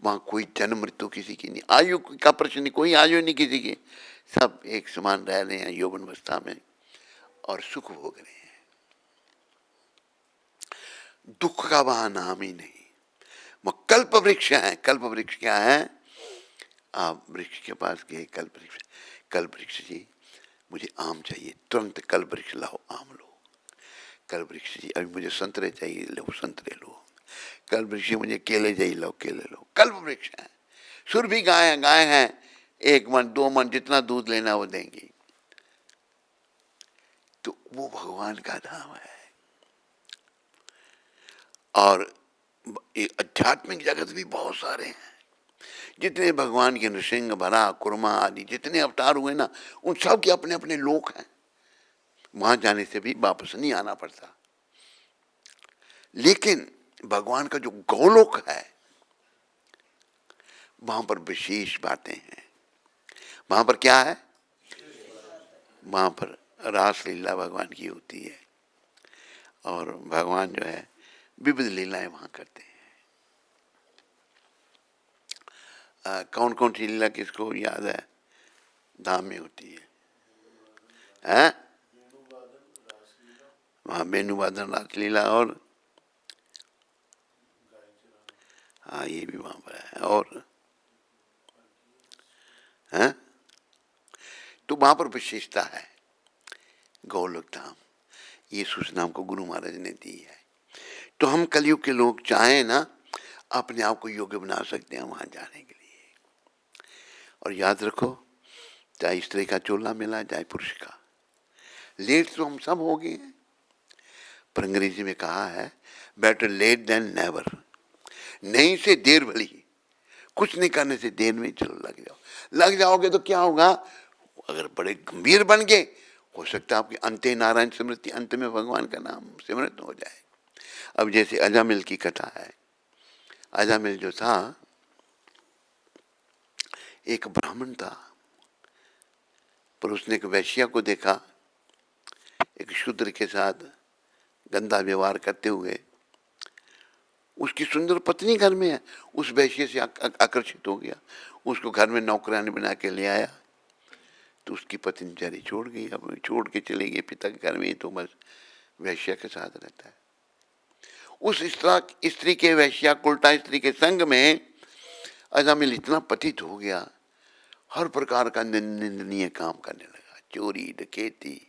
वहां कोई जन्म मृत्यु किसी की नहीं, आयु का प्रश्न नहीं, कोई आयु नहीं किसी की, सब एक समान रह रहे हैं यौवन अवस्था में और सुख भोग रहे हैं। दुख का वहां नाम ही नहीं। वो कल्प वृक्ष है। कल्प वृक्ष क्या है? आप वृक्ष के पास गए, कल्प वृक्ष, कल्प वृक्ष जी मुझे आम चाहिए, तुरंत कल्प वृक्ष लाओ, आम लो। कल्प वृक्ष जी अभी मुझे संतरे चाहिए, लो संतरे लो। कल्प वृक्ष जी मुझे केले चाहिए, लो केले लो। कल्प वृक्ष है। सुर भी गाय है, गाय है, 1 मन 2 मन जितना दूध लेना वो देंगी। तो वो भगवान का धाम है। और आध्यात्मिक जगत भी बहुत सारे हैं। जितने भगवान के नृसिंह भरा कुर्मा आदि जितने अवतार हुए ना, उन सब के अपने अपने लोक हैं। वहां जाने से भी वापस नहीं आना पड़ता। लेकिन भगवान का जो गौलोक है, वहां पर विशेष बातें हैं। वहां पर क्या है? वहां पर रास लीला भगवान की होती है और भगवान जो है विविध लीलाएं वहां करते हैं। कौन कौन सी लीला किसको याद है धाम में होती है? वहाँ वेणुवादन रासलीला और हाँ ये भी वहाँ पर है। और है तो वहाँ पर विशेषता है गौलोक धाम। ये सूचना हमको गुरु महाराज ने दी है। तो हम कलयुग के लोग चाहें ना, अपने आप को योग्य बना सकते हैं वहाँ जाने के लिए। और याद रखो, चाहे स्त्री का चोला मिला चाहे पुरुष का, लेट तो हम सब हो गए हैं। पर अंग्रेजी में कहा है बेटर लेट देन नेवर। नहीं से देर भली, कुछ नहीं करने से देर में चलो लग जाओ। लग जाओगे तो क्या होगा? अगर बड़े गंभीर बन गए, हो सकता है आपकी अंते नारायण स्मृति, अंत में भगवान का नाम स्मृत हो जाए। अब जैसे अजामिल की कथा है। अजामिल जो था एक ब्राह्मण था, पर उसने एक वैश्या को देखा एक शूद्र के साथ गंदा व्यवहार करते हुए। उसकी सुंदर पत्नी घर में है, उस वैश्य से आकर्षित हो गया, उसको घर में नौकरानी बना के ले आया। तो उसकी पत्नी बेचारी छोड़ गई, अब छोड़ के चली गई पिता के घर में, तो बस वैश्या के साथ रहता है। उस स्त्री के वैश्या उल्टा स्त्री के संग में अजामिल इतना पतित हो गया, हर प्रकार का निंदनीय काम करने लगा, चोरी डकैती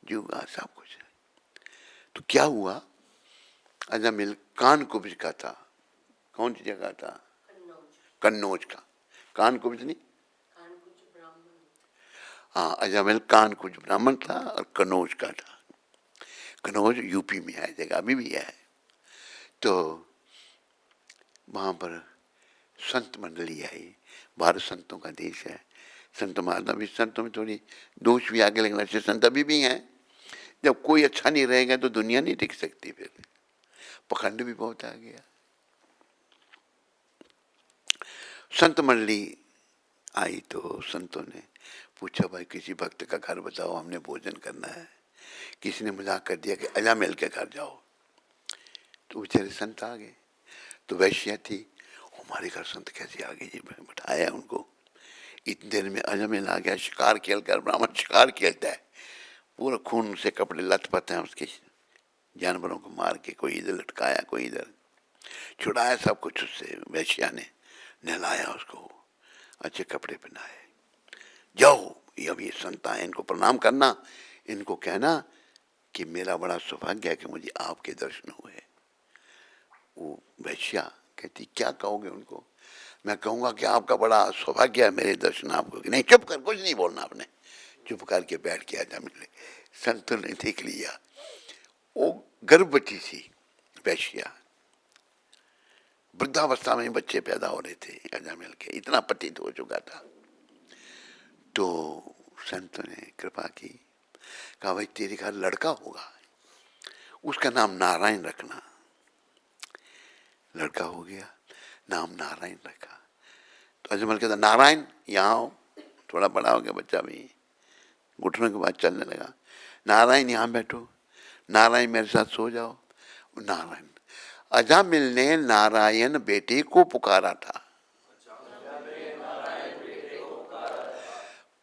जुआ सब कुछ। तो क्या हुआ, अजामिल कानकुब्ज का था। कौन सी जगह था? कन्नौज का। कानकुब्ज नहीं, हाँ, अजामिल कानकुब्ज ब्राह्मण था और कन्नौज का था। कन्नौज यूपी में है, जगह अभी भी है। तो वहाँ पर संत मंडली आई, भारत संतों का देश है। संत महात्मा भी, संतों में थोड़ी दोष भी आगे, लेकिन अच्छे संत अभी भी हैं। जब कोई अच्छा नहीं रहेगा तो दुनिया नहीं टिक सकती, फिर पखंड भी बहुत आ गया। संत मंडली आई तो संतों ने पूछा, भाई किसी भक्त का घर बताओ, हमने भोजन करना है। किसी ने मजाक कर दिया कि अजामिल के घर जाओ, तो बेचारे संत आ गए। तो वैश्या थी, हमारे घर संत कैसे आ गए, ये बैठाया उनको। इतनी देर में अजामिल आ गया, शिकार खेल कर, ब्राह्मण शिकार खेलता है, पूरा खून से कपड़े लथपथ हैं उसके, जानवरों को मार के कोई इधर लटकाया कोई इधर, छुड़ाया सब कुछ उससे। वैश्या ने नहलाया उसको, अच्छे कपड़े पहनाए। जाओ, अब ये संत आए, इनको प्रणाम करना, इनको कहना कि मेरा बड़ा सौभाग्य है कि मुझे आपके दर्शन हुए। वो वैश्या कहती, क्या कहोगे उनको? मैं कहूँगा कि आपका बड़ा सौभाग्य है मेरे दर्शन आपको। नहीं, चुप कर, कुछ नहीं बोलना आपने। चुप करके बैठ के आजा मिले। संतों ने देख लिया, वो गर्भवती थी वैश्या, वृद्धावस्था में बच्चे पैदा हो रहे थे अजामिल के, इतना पतित हो चुका था। तो संतों ने कृपा की, कहा भाई तेरे घर लड़का होगा, उसका नाम नारायण रखना। लड़का हो गया, नाम नारायण रखा। तो अजमल कहता, नारायण यहाँ आओ। थोड़ा बड़ा हो गया बच्चा भी, घुटनों के बाद चलने लगा। नारायण यहाँ बैठो, नारायण मेरे साथ सो जाओ। नारायण, अजामिल ने नारायण बेटे को पुकारा था।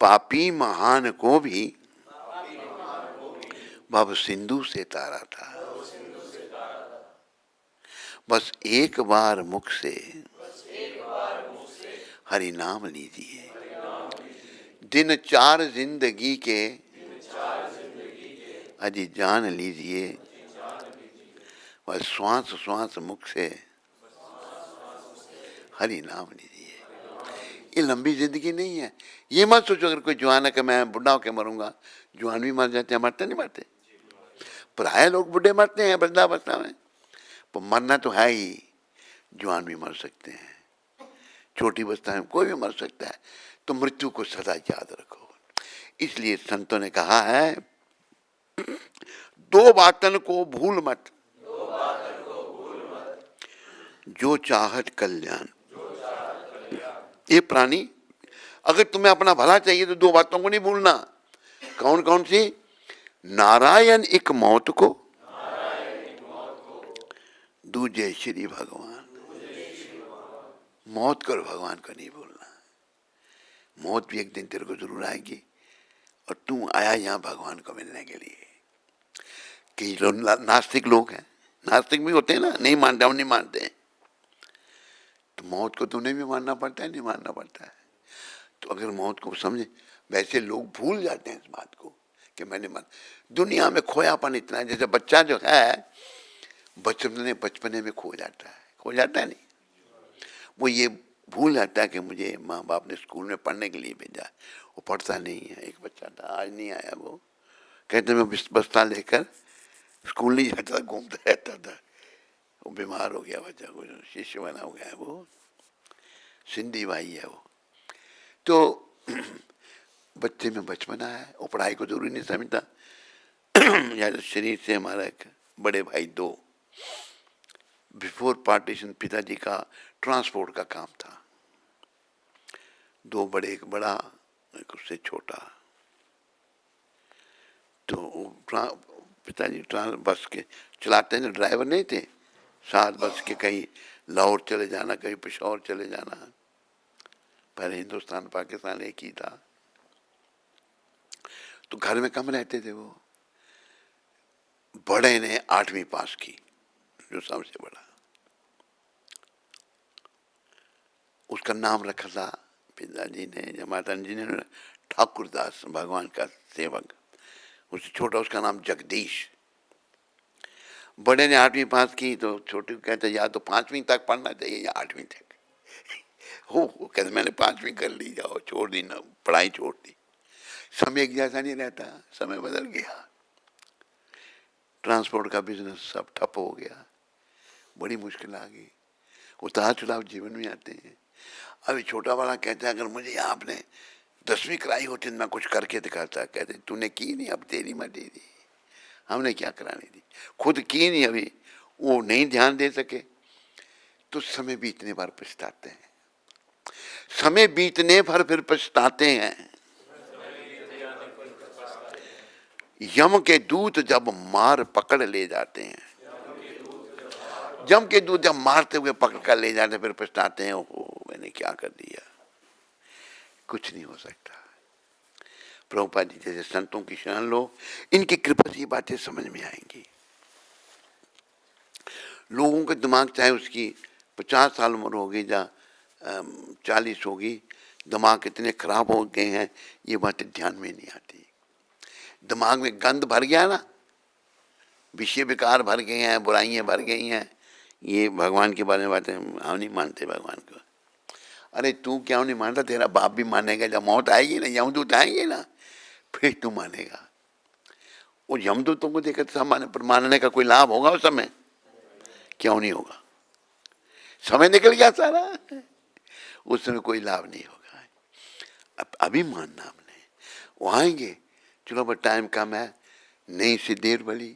पापी महान को भी भव सिंधु से तारा था। बस एक बार मुख से हरि नाम लीजिए, दिन चार जिंदगी के अजी जान लीजिए। बस श्वास श्वास मुख से हरि नाम लीजिए। ये लंबी जिंदगी नहीं है। ये मत सोचो अगर कोई जवान है कि मैं बुढ़ा होकर मरूंगा। जवान भी मर जाते हैं, मरते नहीं मरते? प्राय लोग बुढ़े मरते हैं वृद्धावस्था में, पर मरना तो है ही। जवान भी मर सकते हैं, छोटी अवस्था में कोई भी मर सकता है। तो मृत्यु को सदा याद रखो। इसलिए संतों ने कहा है, दो बातन को भूल मत, जो चाहत कल्याण। ये प्राणी, अगर तुम्हें अपना भला चाहिए तो दो बातों को नहीं भूलना। कौन कौन सी? नारायण एक मौत को, दूजे श्री भगवान। मौत कर भगवान को नहीं भूलना। मौत भी एक दिन तेरे को जरूर आएगी, और तू आया यहाँ भगवान को मिलने के लिए। कई लोग नास्तिक लोग हैं, नास्तिक भी होते हैं ना, नहीं मानते, हम नहीं मानते हैं। तो मौत को तुम्हें भी मानना पड़ता है, नहीं मानना पड़ता है। तो अगर मौत को समझे, वैसे लोग भूल जाते हैं इस बात को कि मैंने मान। दुनिया में खोयापन इतना है, जैसे बच्चा जो है बचपने में खो जाता है नहीं, वो ये भूल जाता है कि मुझे माँ बाप ने स्कूल में पढ़ने के लिए भेजा, वो पढ़ता नहीं है। एक बच्चा था, आज नहीं आया, वो कहते मैं बस्ता लेकर स्कूल नहीं जाता था, घूमता रहता था। वो बीमार हो गया बच्चा, कुछ शिष्य बना हो गया, वो सिंधी भाई है वो। तो बच्चे में बचपना है, वो पढ़ाई को जरूरी नहीं समझता। या तो शरीर से हमारा एक बड़े भाई दो, बिफोर पार्टीशन पिताजी का ट्रांसपोर्ट का काम था। दो बड़े, एक बड़ा एक उससे छोटा। तो पिताजी बस के चलाते हैं, ड्राइवर नहीं थे, साथ बस के कहीं लाहौर चले जाना, कहीं पेशावर चले जाना। पहले हिंदुस्तान पाकिस्तान एक ही था। तो घर में कम रहते थे वो। बड़े ने 8वीं पास की, जो सबसे बड़ा, उसका नाम रखा था पिताजी ने या माता जी ने ठाकुरदास, भगवान का सेवक। उससे छोटा उसका नाम जगदीश। बड़े ने 8वीं पास की तो छोटे को कहते या तो 5वीं तक पढ़ना चाहिए या 8वीं तक। हो कहते मैंने 5वीं कर ली, जाओ छोड़ दी ना, पढ़ाई छोड़ दी। समय एक जैसा नहीं रहता, समय बदल गया, ट्रांसपोर्ट का बिजनेस सब ठप हो गया, बड़ी मुश्किल आ गई, उतार चढ़ाव जीवन में आते हैं। अभी छोटा वाला कहता है अगर मुझे आपने 10वीं कराई होती तो मैं कुछ करके दिखाता। कहते तूने की नहीं, अब तेरी मर्जी थी, हमने क्या करानी थी, खुद की नहीं, अभी वो नहीं ध्यान दे सके। तो समय बीतने पर पछताते हैं, समय बीतने पर फिर पछताते हैं। यम के दूत जब मार पकड़ ले जाते हैं, यम के दूत जब मारते हुए पकड़ कर ले जाते हैं, फिर पछताते हैं, ओहो मैंने क्या कर दिया। कुछ नहीं हो सकता। प्रभुपाद जी जैसे संतों की शरण लो, इनकी कृपा से ये बातें समझ में आएंगी। लोगों के दिमाग चाहे उसकी 50 साल उम्र होगी या 40 होगी, दिमाग इतने खराब हो गए हैं, ये बातें ध्यान में नहीं आती। दिमाग में गंद भर गया ना, विषय विकार भर गए हैं, बुराइयां भर गई हैं। ये भगवान के बारे में बातें हम नहीं मानते भगवान को। अरे तू क्यों नहीं मानता, तेरा बाप भी मानेगा, जब मौत आएगी ना, यमदूत आएंगे ना, फिर तू मानेगा। वो यमदूतों को देखकर सब माने, पर मानने का कोई लाभ होगा उस समय? क्यों नहीं होगा? समय निकल गया सारा, उस समय कोई लाभ नहीं होगा। अब अभी मानना हमने, वो आएंगे, चलो बस टाइम कम है, नहीं से देर भली,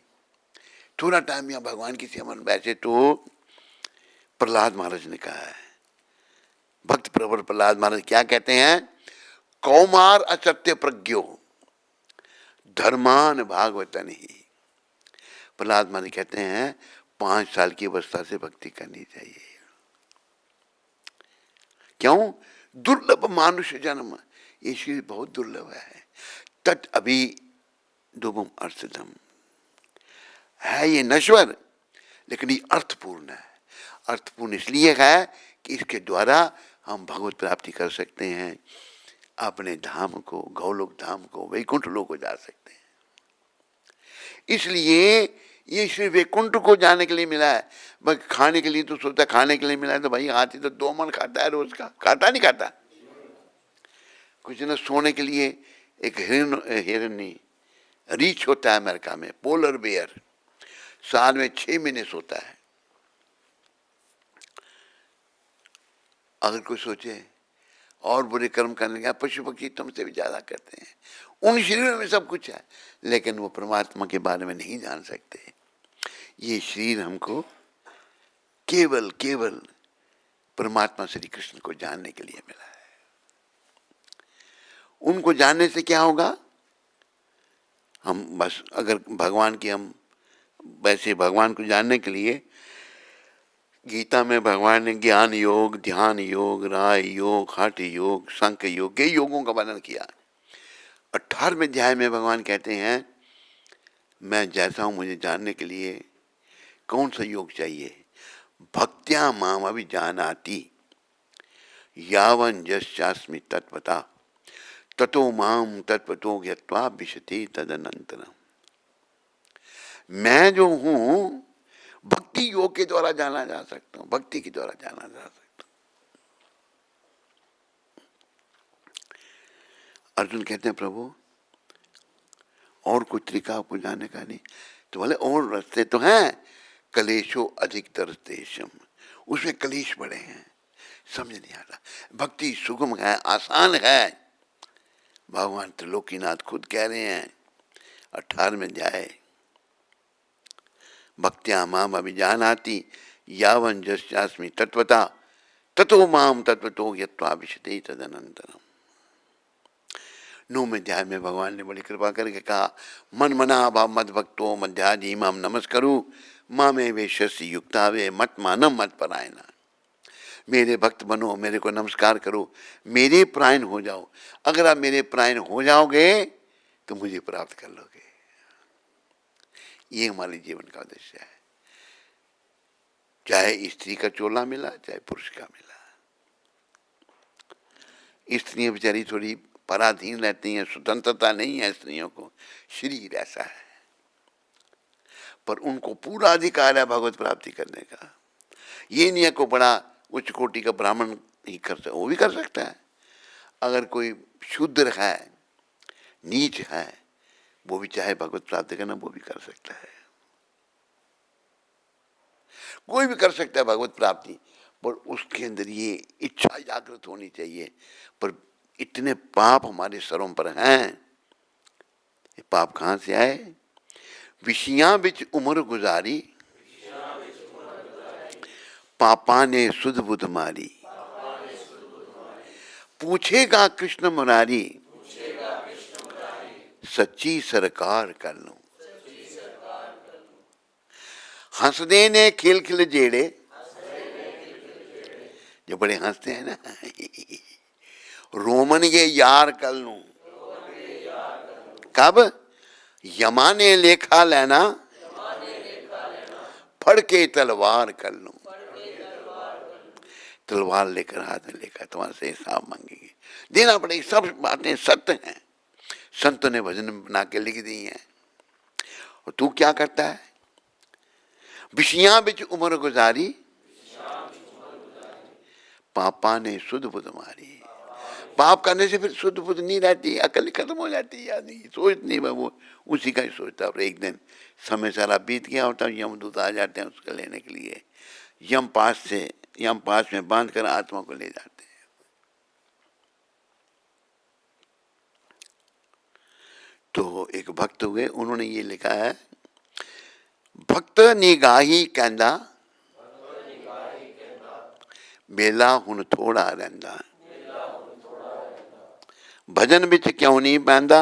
थोड़ा टाइम यहाँ भगवान की सेवा में। वैसे तो प्रहलाद महाराज ने कहा है, भक्त प्रवर प्रहलाद महाराज क्या कहते हैं, कौमार असत्य प्रज्ञो धर्मान भागवतन ही। प्रहलाद महाराज कहते हैं 5 साल की अवस्था से भक्ति करनी चाहिए। क्यों? दुर्लभ मानुष जन्म, ये चीज बहुत दुर्लभ है। तट अभी दुबम अर्थदम है, ये नश्वर, लेकिन ये अर्थपूर्ण है। अर्थपूर्ण इसलिए है कि इसके द्वारा हम भगवत प्राप्ति कर सकते हैं, अपने धाम को, गौलोक धाम को, वैकुंठ लोक को जा सकते हैं। इसलिए ये श्री वैकुंठ को जाने के लिए मिला है। बस खाने के लिए तो सोचता खाने के लिए मिला है, तो भाई हाथी तो 2 मन खाता है रोज का, खाता नहीं खाता? कुछ ना सोने के लिए एक हिरनी रीछ होता है अमेरिका में, पोलर बेयर, साल में 6 महीने सोता है। अगर कोई सोचे और बुरे कर्म करने का, पशु पक्षी तुमसे भी ज्यादा करते हैं, उन शरीरों में सब कुछ है, लेकिन वो परमात्मा के बारे में नहीं जान सकते। ये शरीर हमको केवल केवल परमात्मा श्री कृष्ण को जानने के लिए मिला है। उनको जानने से क्या होगा, हम बस अगर भगवान की, हम वैसे भगवान को जानने के लिए गीता में भगवान ने ज्ञान योग, ध्यान योग, राय योग, हठ योग, संख योग, कई योगों का वर्णन किया। 18वें अध्याय में भगवान कहते हैं मैं जैसा हूं मुझे जानने के लिए कौन सा योग चाहिए, भक्त्या माम अभिजानाति यावन यस्यास्मि तत्वता ततो माम तत्वतो ज्ञत्वा विशति तदनंतरम। मैं जो हूं भक्ति योग के द्वारा जाना जा सकता हूं, भक्ति के द्वारा जाना जा सकता हूं। अर्जुन कहते हैं प्रभु और कोई तरीका आपको जानने का नहीं? तो बोले और रास्ते तो हैं, कलेशो अधिकतर देशम, उसमें कलेश बड़े हैं, समझ नहीं आता। भक्ति सुगम है, आसान है। भगवान त्रिलोकीनाथ खुद कह रहे हैं 18वें अध्याय, भक्त्या माम अभिजानाति यावन यस्यास्मि तत्वता ततो माम तत्वतो यत्वा विशते तदनंतरम। 9वें अध्याय में भगवान ने बड़ी कृपा करके कहा, मन मना भाव मद भक्तो मध्याजी माम नमस्करु मामे वेशस्य युक्तावे मत मानम मत परायणा। मेरे भक्त बनो, मेरे को नमस्कार करो, मेरे प्रायण हो जाओ। अगर आप मेरे प्रायण हो जाओगे तो मुझे प्राप्त कर लोगे। ये हमारे जीवन का उद्देश्य है, चाहे स्त्री का चोला मिला चाहे पुरुष का मिला। स्त्रियां बेचारी थोड़ी पराधीन रहती हैं, स्वतंत्रता नहीं है स्त्रियों को, शरीर ऐसा है, पर उनको पूरा अधिकार है भगवत प्राप्ति करने का। ये नहीं है को बड़ा उच्च कोटि का ब्राह्मण ही कर सकता, वो भी कर सकता है। अगर कोई शूद्र है, नीच है, वो भी चाहे भगवत प्राप्ति करना वो भी कर सकता है। कोई भी कर सकता है भगवत प्राप्ति, पर उसके अंदर ये इच्छा जागृत होनी चाहिए। पर इतने पाप हमारे सरों पर हैं, ये पाप कहाँ से आए? विषयां बिच उम्र गुजारी, पापा ने सुध बुध मारी, पूछेगा कृष्ण मुरारी, सच्ची सरकार कर लूं। हंसदे ने खिल खिल जेड़े, जो बड़े हंसते हैं ना, रोमन के यार कर लूं। कब? यमा ने लेखा लेना, फड़ के तलवार कर लूं। तलवार लेकर हाथ में लेकर तुम्हारे से हिसाब मांगेंगे, देना पड़ेगी। सब बातें सत्य हैं, संतों ने भजन बना के लिख दी हैं। और तू क्या करता है? विषयां बिच उम्र गुजारी, पापा ने सुध बुध मारी। पाप करने से फिर शुद्ध बुद्ध नहीं रहती, अकल खत्म हो जाती है। आदमी सोच नहीं, वो उसी का ही सोचता। और एक दिन समय सारा बीत गया होता है, यमदूत आ जाते हैं उसको लेने के लिए। यम पास में बांध कर आत्मा को ले जाते हैं। तो एक भक्त हुए, उन्होंने ये लिखा है, भक्त निगाही कहंदा बेला हुन थोड़ा रहंदा, भजन बिच क्यों नहीं पैंदा,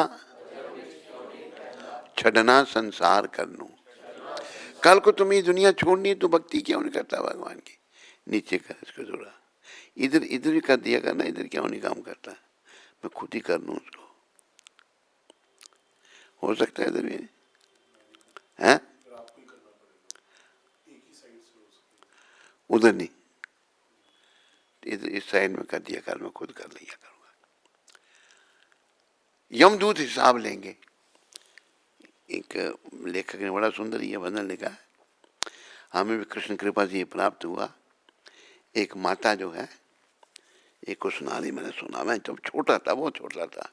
छड़ना संसार करनू। कल को तुम्हें दुनिया छोड़नी तो भक्ति क्यों नहीं करता भगवान की? नीचे कर इसको जोड़ा, इधर इधर भी कर दिया करना, इधर क्यों नहीं काम करता? मैं खुद ही कर लूँ उसको। हो सकता है इधर भी है, उधर नहीं, इधर इस साइड में कर दिया कर, मैं खुद कर लिया करूँगा। यमदूत हिसाब लेंगे। एक लेखक ने बड़ा सुंदर ये भजन लिखा है, हमें भी कृष्ण कृपा से ये प्राप्त हुआ। एक माता जो है, एक को सुना दी, मैंने सुना, मैं जब छोटा था, बहुत छोटा था,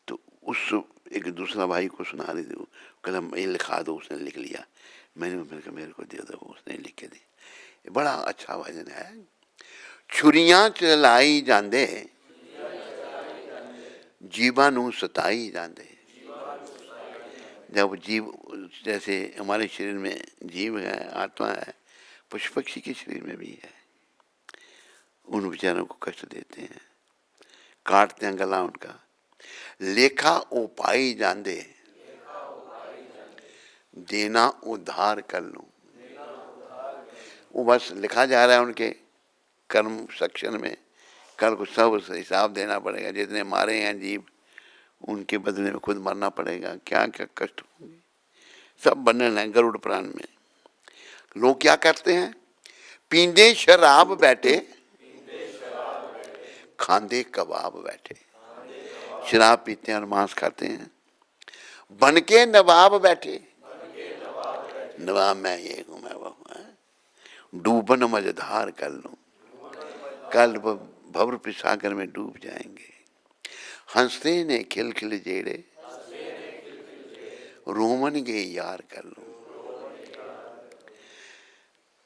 तो उस एक दूसरा भाई को सुना रही थी। कदम ये लिखा दो, उसने लिख लिया। मैंने मेरे को दे दो, उसने लिख के दी। बड़ा अच्छा भजन है। छुरियां चलाई जांदे, जीवा नू सताई जांदे। जब जीव, जैसे हमारे शरीर में जीव है, आत्मा है, पशु पक्षी के शरीर में भी है, उन बेचारों को कष्ट देते हैं, काटते हैं गला उनका। लेखा उपाई जांदे, देना उद्धार कर लूं। वो बस लिखा जा रहा है उनके कर्म सेक्शन में, कल को सब हिसाब देना पड़ेगा। जितने मारे हैं जीव, उनके बदले में खुद मरना पड़ेगा। क्या क्या कष्ट होंगे, सब वर्णन है गरुड़ पुराण में। लोग क्या करते हैं? पींदे शराब बैठे, खांदे कबाब बैठे। शराब पीते हैं और मांस खाते हैं। बन के नवाब बैठे, नवाब मैं ये हूँ, मैं वो हूँ। डूबन मझधार कर लूं, कल भवर पिसागर में डूब जाएंगे। हंसते ने खिल खिल जेड़े, रोमन के यार कर लूं।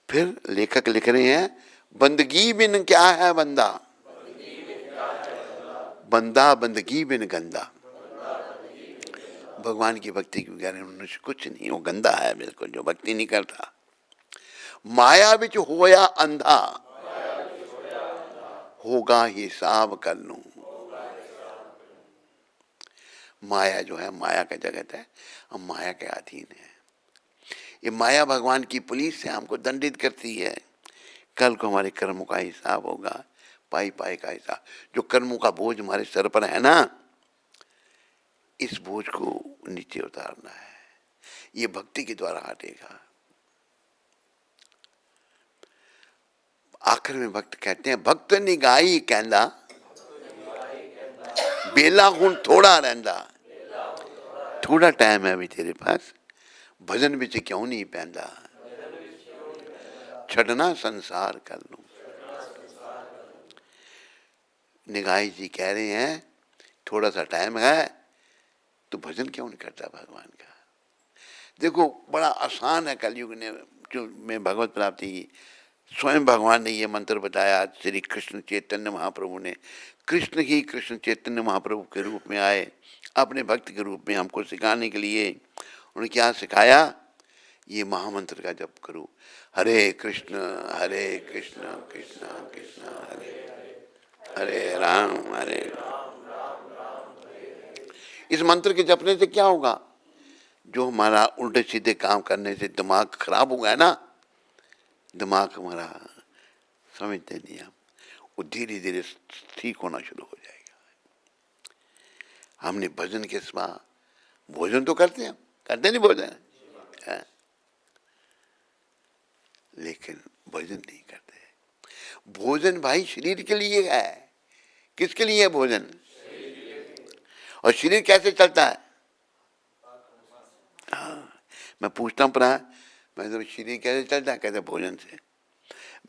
फिर लेखक लिख रहे हैं, बंदगी बिन क्या है बंदा, बंदा बंदगी बिन गंदा। भगवान की भक्ति के बगैर मनुष्य कुछ नहीं, वो गंदा है बिल्कुल, जो भक्ति नहीं करता। माया बिच होया अंधा, होगा हिसाब कर लूं। माया जो है, माया का जगत है, हम माया के अधीन है। ये माया भगवान की पुलिस से हमको दंडित करती है। कल को हमारे कर्मों का हिसाब होगा, पाई पाई का हिसाब। जो कर्मों का बोझ हमारे सर पर है ना, इस बोझ को नीचे उतारना है। ये भक्ति के द्वारा हटेगा। आखिर में भक्त कहते हैं, भक्त निगाही कहंदा बेला हुण थोड़ा रहंदा। थोड़ा टाइम है अभी तेरे पास, भजन विच क्यों नहीं पैंदा। छड़ना संसार कर लूं। निगाही जी कह रहे हैं, थोड़ा सा टाइम है तो भजन क्यों नहीं करता भगवान का। देखो बड़ा आसान है कलयुग ने जो में भगवत प्राप्ति की। स्वयं भगवान ने ये मंत्र बताया। श्री कृष्ण चैतन्य महाप्रभु ने, कृष्ण ही कृष्ण चैतन्य महाप्रभु के रूप में आए, अपने भक्त के रूप में हमको सिखाने के लिए। उन्होंने क्या सिखाया, ये महामंत्र का जप करो, हरे कृष्ण कृष्ण कृष्ण हरे हरे राम हरे राम। इस मंत्र के जपने से क्या होगा, जो हमारा उल्टे सीधे काम करने से दिमाग खराब हो गया ना, दिमाग हमारा समझते नहीं हम, वो धीरे धीरे ठीक होना शुरू हो जाएगा। हमने भजन के सिवा, भोजन तो करते हैं, करते नहीं भोजन है? लेकिन भजन नहीं करते। भोजन भाई शरीर के लिए है। किसके लिए है भोजन? और शरीर कैसे चलता है? हाँ, मैं पूछता हूँ परा, मैं तो शरीर कैसे चलता है? कहते भोजन से।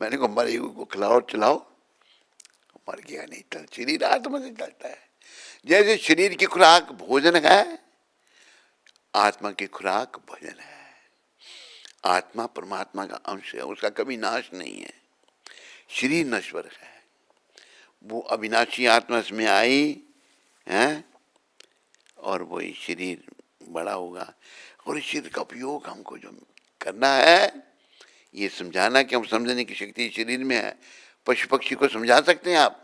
मैंने कहा मरे को खिलाओ चलाओ, मर गया नहीं चल, शरीर आत्मा से चलता है। जैसे शरीर की खुराक भोजन है, आत्मा की खुराक भजन है। आत्मा परमात्मा का अंश है, उसका कभी नाश नहीं है। शरीर नश्वर है, वो अविनाशी आत्मा इसमें आई है, और वही शरीर बड़ा होगा। और इस शरीर का उपयोग हमको जो करना है, ये समझाना कि हम समझने की शक्ति शरीर में है। पशु पक्षी को समझा सकते हैं आप?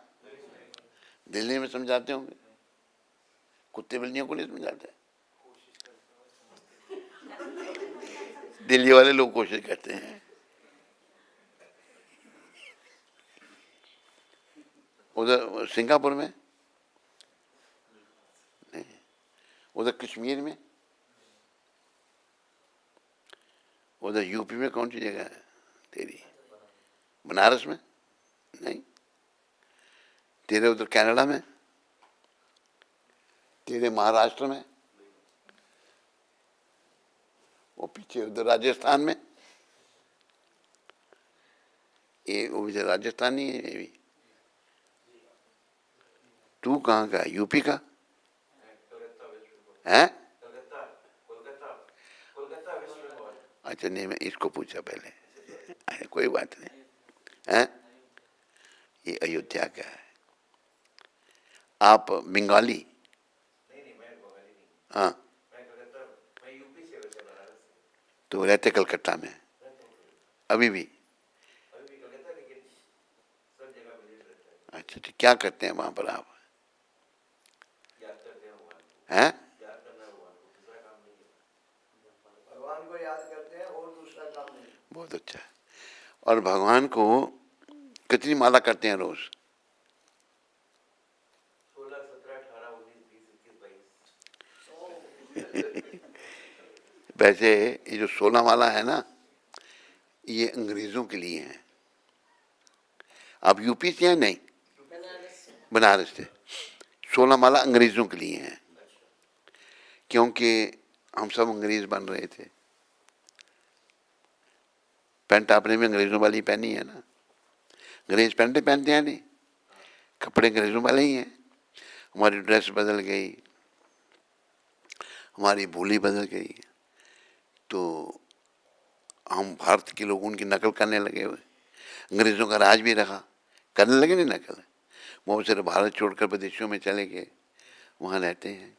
दिल्ली में समझाते होंगे, कुत्ते बिल्लियों को नहीं समझाते। दिल्ली वाले लोग कोशिश करते हैं। उधर सिंगापुर में नहीं, उधर कश्मीर में, उधर यूपी में कौन सी जगह है तेरी? बनारस में नहीं, तेरे उधर कनाडा में, तेरे महाराष्ट्र में, वो पीछे उधर राजस्थान में, ये वो भी राजस्थानी है ये भी। तू कहाँ का? यूपी का है? अच्छा नहीं, मैं इसको पूछा पहले। अरे कोई बात नहीं है, ये अयोध्या का है। आप बंगाली? हाँ, तो रहते कलकत्ता में अभी भी? अच्छा, तो क्या करते हैं वहां पर आप? हैं? भगवान को याद करते हैं और दूसरा काम नहीं। बहुत अच्छा है। और भगवान को कितनी माला करते हैं रोज? 16, 17, 18, 19, 20, 21, 22। वैसे ये जो 16 माला है ना, ये अंग्रेजों के लिए है। आप यूपी से हैं? नहीं, बनारस से। 16 माला अंग्रेजों के लिए हैं, क्योंकि हम सब अंग्रेज बन रहे थे। पैंट आपने भी अंग्रेजों वाली पहनी है ना? अंग्रेज पैंटें पहनते हैं नहीं, कपड़े अंग्रेजों वाले ही हैं। हमारी ड्रेस बदल गई, हमारी बोली बदल गई, तो हम भारत के लोग उनकी नकल करने लगे हुए। अंग्रेजों का राज भी रखा, करने लगे नहीं नकल। बहुत सारे भारत छोड़कर विदेशों में चले गए, वहाँ रहते हैं।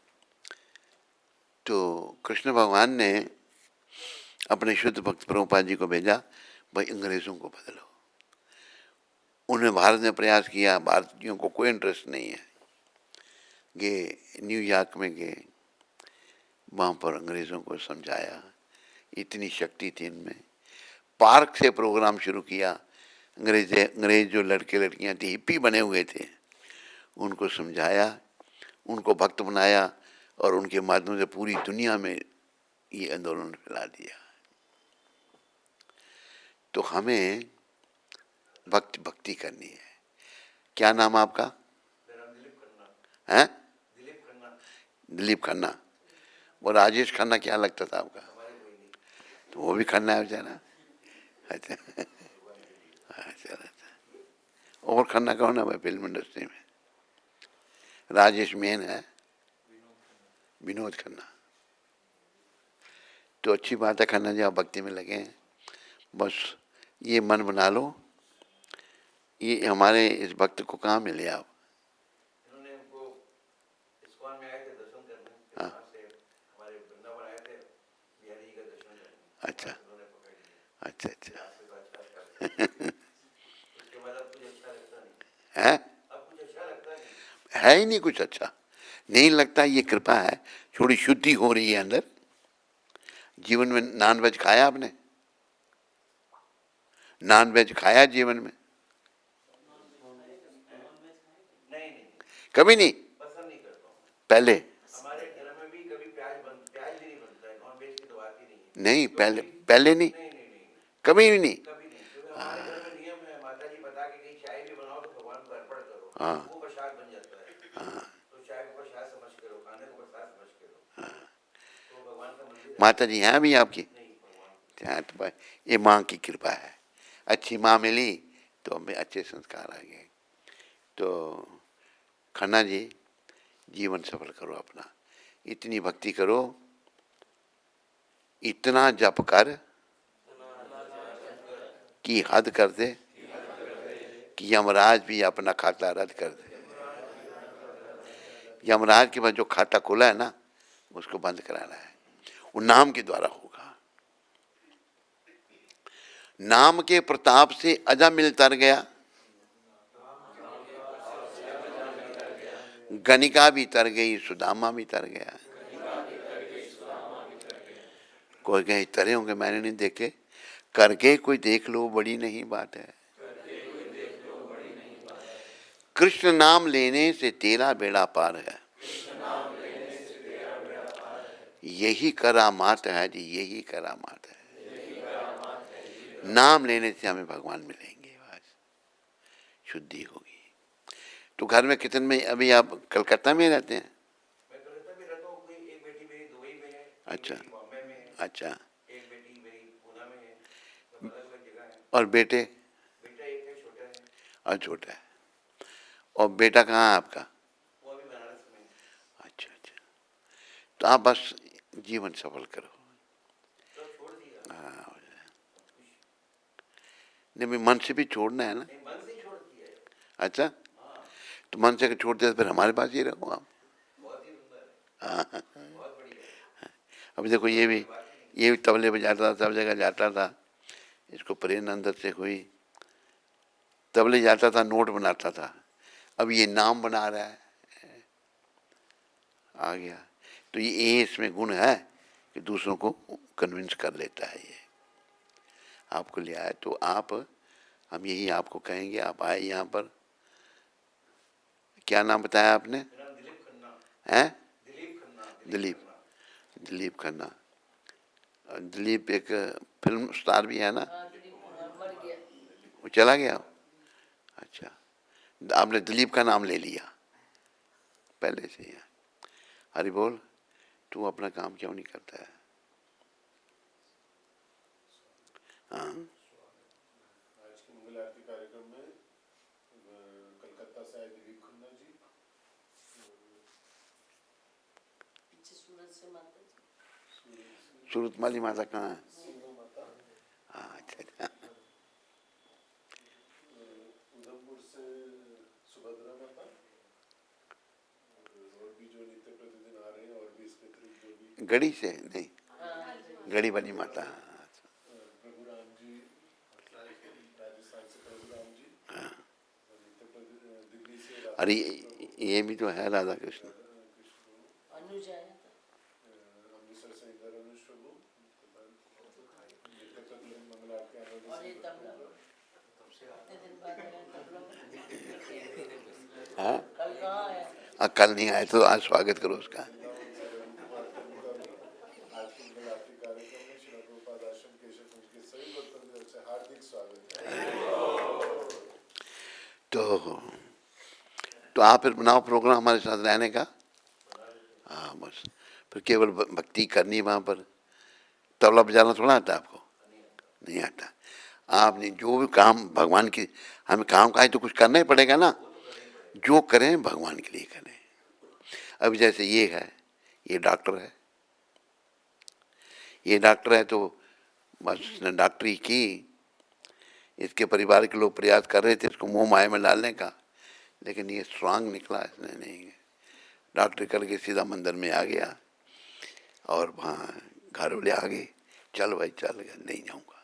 तो कृष्ण भगवान ने अपने शुद्ध भक्त प्रभुपाद जी को भेजा, भाई अंग्रेजों को बदलो। उन्हें भारत ने प्रयास किया, भारतीयों को कोई इंटरेस्ट नहीं है। गए न्यूयॉर्क में गए, वहाँ पर अंग्रेज़ों को समझाया, इतनी शक्ति थी इनमें। पार्क से प्रोग्राम शुरू किया। अंग्रेज जो लड़के लड़कियाँ थे, हिप्पी बने हुए थे, उनको समझाया, उनको भक्त बनाया और उनके माध्यम से पूरी दुनिया में ये आंदोलन फैला दिया। तो हमें भक्ति करनी है। क्या नाम आपका? हैं? दिलीप खन्ना। वो राजेश खन्ना क्या लगता था आपका? तो वो भी खन्ना है बेचारा। अच्छा अच्छा अच्छा। और खन्ना कौन है भाई फिल्म इंडस्ट्री में? राजेश मेन है, विनोद खन्ना। तो अच्छी बात है खन्ना जी, आप भक्ति में लगे हैं। बस ये मन बना लो, ये हमारे इस भक्त को कहाँ मिले आप? इन्होंने हमको इस्कॉन में आए थे दर्शन करने, हाँ। वहाँ से हमारे वृंदावन आए थे बिहारी जी का दर्शन करने। अच्छा उन्होंने पकड़ लिया। अच्छा अच्छा। उसके बाद अब कुछ अच्छा लगता नहीं है? अब कुछ अच्छा लगता नहीं है ही नहीं कुछ अच्छा, नहीं लगता। ये कृपा है, थोड़ी शुद्धि हो रही है अंदर। जीवन में नॉन वेज खाया आपने? नॉन वेज खाया जीवन में? नहीं नहीं कभी नहीं? पसंद नहीं करता हूँ। पहले? हमारे घर में भी कभी प्याज भी नहीं बनता है, नॉन वेज की तो बात ही नहीं है। नहीं, पहले क्योंकि पहले नहीं, नहीं नहीं नहीं कभी भी नहीं। कभी नहीं, क्योंकि हमारे घर में नियम है, माता जी बता के कहीं चाय भी बनाओ तो भगवान को अर्पण करो, हाँ वो प्रसाद बन जाता है। हाँ। तो चाय को प्रसाद समझ करो, खाने को प्रसाद समझ करो, तो भगवान का मंदिर है। माता जी हैं अभी आपकी? नहीं भगवान हाँ, तो भाई ये माँ की कृपा है। अच्छी माँ मिली तो हमें अच्छे संस्कार आ गए। तो खन्ना जी, जीवन सफल करो अपना, इतनी भक्ति करो, इतना जप कर कि हद कर दे, कि यमराज भी अपना खाता रद्द कर दे। यमराज के पास जो खाता खुला है ना, उसको बंद कराना है। वो नाम के द्वारा होगा। नाम के प्रताप से अजामिल तर गया, गणिका भी तर गई, सुदामा भी तर गया। कोई कहीं तरे होंगे मैंने नहीं देखे, करके कोई देख लो बड़ी नहीं बात है। कृष्ण नाम लेने से तेरा बेड़ा पार है, यही करामात है जी, यही करामात है। नाम लेने से हमें भगवान मिलेंगे, बस शुद्धि होगी। तो घर में किचन में अभी आप कलकत्ता में रहते हैं? मैं कलकत्ता में रहता हूँ, कोई एक बेटी मेरी दुबई में है, अच्छा एक बेटी बॉम्बे में है, अच्छा। एक बेटी मेरी पूना में है, सब अलग अलग जगह है। और बेटे? बेटा एक है, छोटा है। और छोटा है। और बेटा कहाँ है आपका? वो अभी बनारस में है। अच्छा अच्छा। तो आप बस जीवन सफल करो। सब छोड़ दिया। हाँ, हो जाए। नहीं भाई, मन से भी छोड़ना है ना। नहीं मन से ही छोड़ दिया है। अच्छा, हाँ तो मन से छोड़ दिया तो फिर हमारे पास ही रहो आप। बहुत ही सुंदर है, हाँ। बहुत बढ़िया है। अभी देखो ये भी तबले बजाता था, सब जगह जाता था। इसको प्रेमानंद से हुई, तबले जाता था, नोट बनाता था, अब ये नाम बना रहा है, आ गया। तो ये इसमें गुण है कि दूसरों को कन्विंस कर लेता है। ये आपको ले आया तो आप, हम यही आपको कहेंगे, आप आए यहाँ पर। क्या नाम बताया आपने? मेरा नाम दिलीप खन्ना। हैं? दिलीप खन्ना। दिलीप, दिलीप खन्ना। दिलीप एक फिल्म स्टार भी है ना? वो चला गया। अच्छा, आपने दिलीप का नाम ले लिया पहले से ही। हरि बोल, तू अपना काम क्यों नहीं करता है? हाँ, आज के मंगल आरती कार्यक्रम में कलकत्ता से आए दिलीप खन्ना जी, सूरत माली माता कहाँ है? सिंह माता, हाँ अच्छा अच्छा। उधमपुर से सुभद्रा माता, और भी जो नित्य प्रतिदिन आ रहे हैं, और भी इसके अतिरिक्त जो भी गढ़ी से नहीं, गढ़ी वाली माता। प्रभु राम जी, राजस्थान से प्रभु राम जी, हाँ, अरे ये भी तो है राधा कृष्ण। अनुज आया था। अमृतसर से इधर अनुज प्रभु, मंगल आरती आने और ये तबला कितने दिन बाद आया तबला। हाँ कल कहाँ आया? कल नहीं आए तो आज स्वागत करो उसका। आज के मंगल आरती कार्यक्रम में श्री प्रभुपाद आश्रम केशव कुंज के सभी भक्तों की तरफ से हार्दिक स्वागत है। तो आप फिर बनाओ प्रोग्राम हमारे साथ रहने का। हाँ बस फिर केवल भक्ति करनी वहाँ पर। तबला बजाना थोड़ा आता आपको, नहीं आता। आपने जो भी काम भगवान की, हमें काम का है तो कुछ करना ही पड़ेगा ना। जो करें भगवान के लिए करें। अभी जैसे ये है, ये डॉक्टर है, ये डॉक्टर है तो बस उसने डॉक्टरी की। इसके परिवार के लोग प्रयास कर रहे थे इसको मुंह माया में डालने का, लेकिन ये स्ट्रांग निकला। इसने नहीं, डॉक्टरी करके सीधा मंदिर में आ गया और वहाँ घर वाले आ गए, चल भाई चल गया, नहीं जाऊँगा।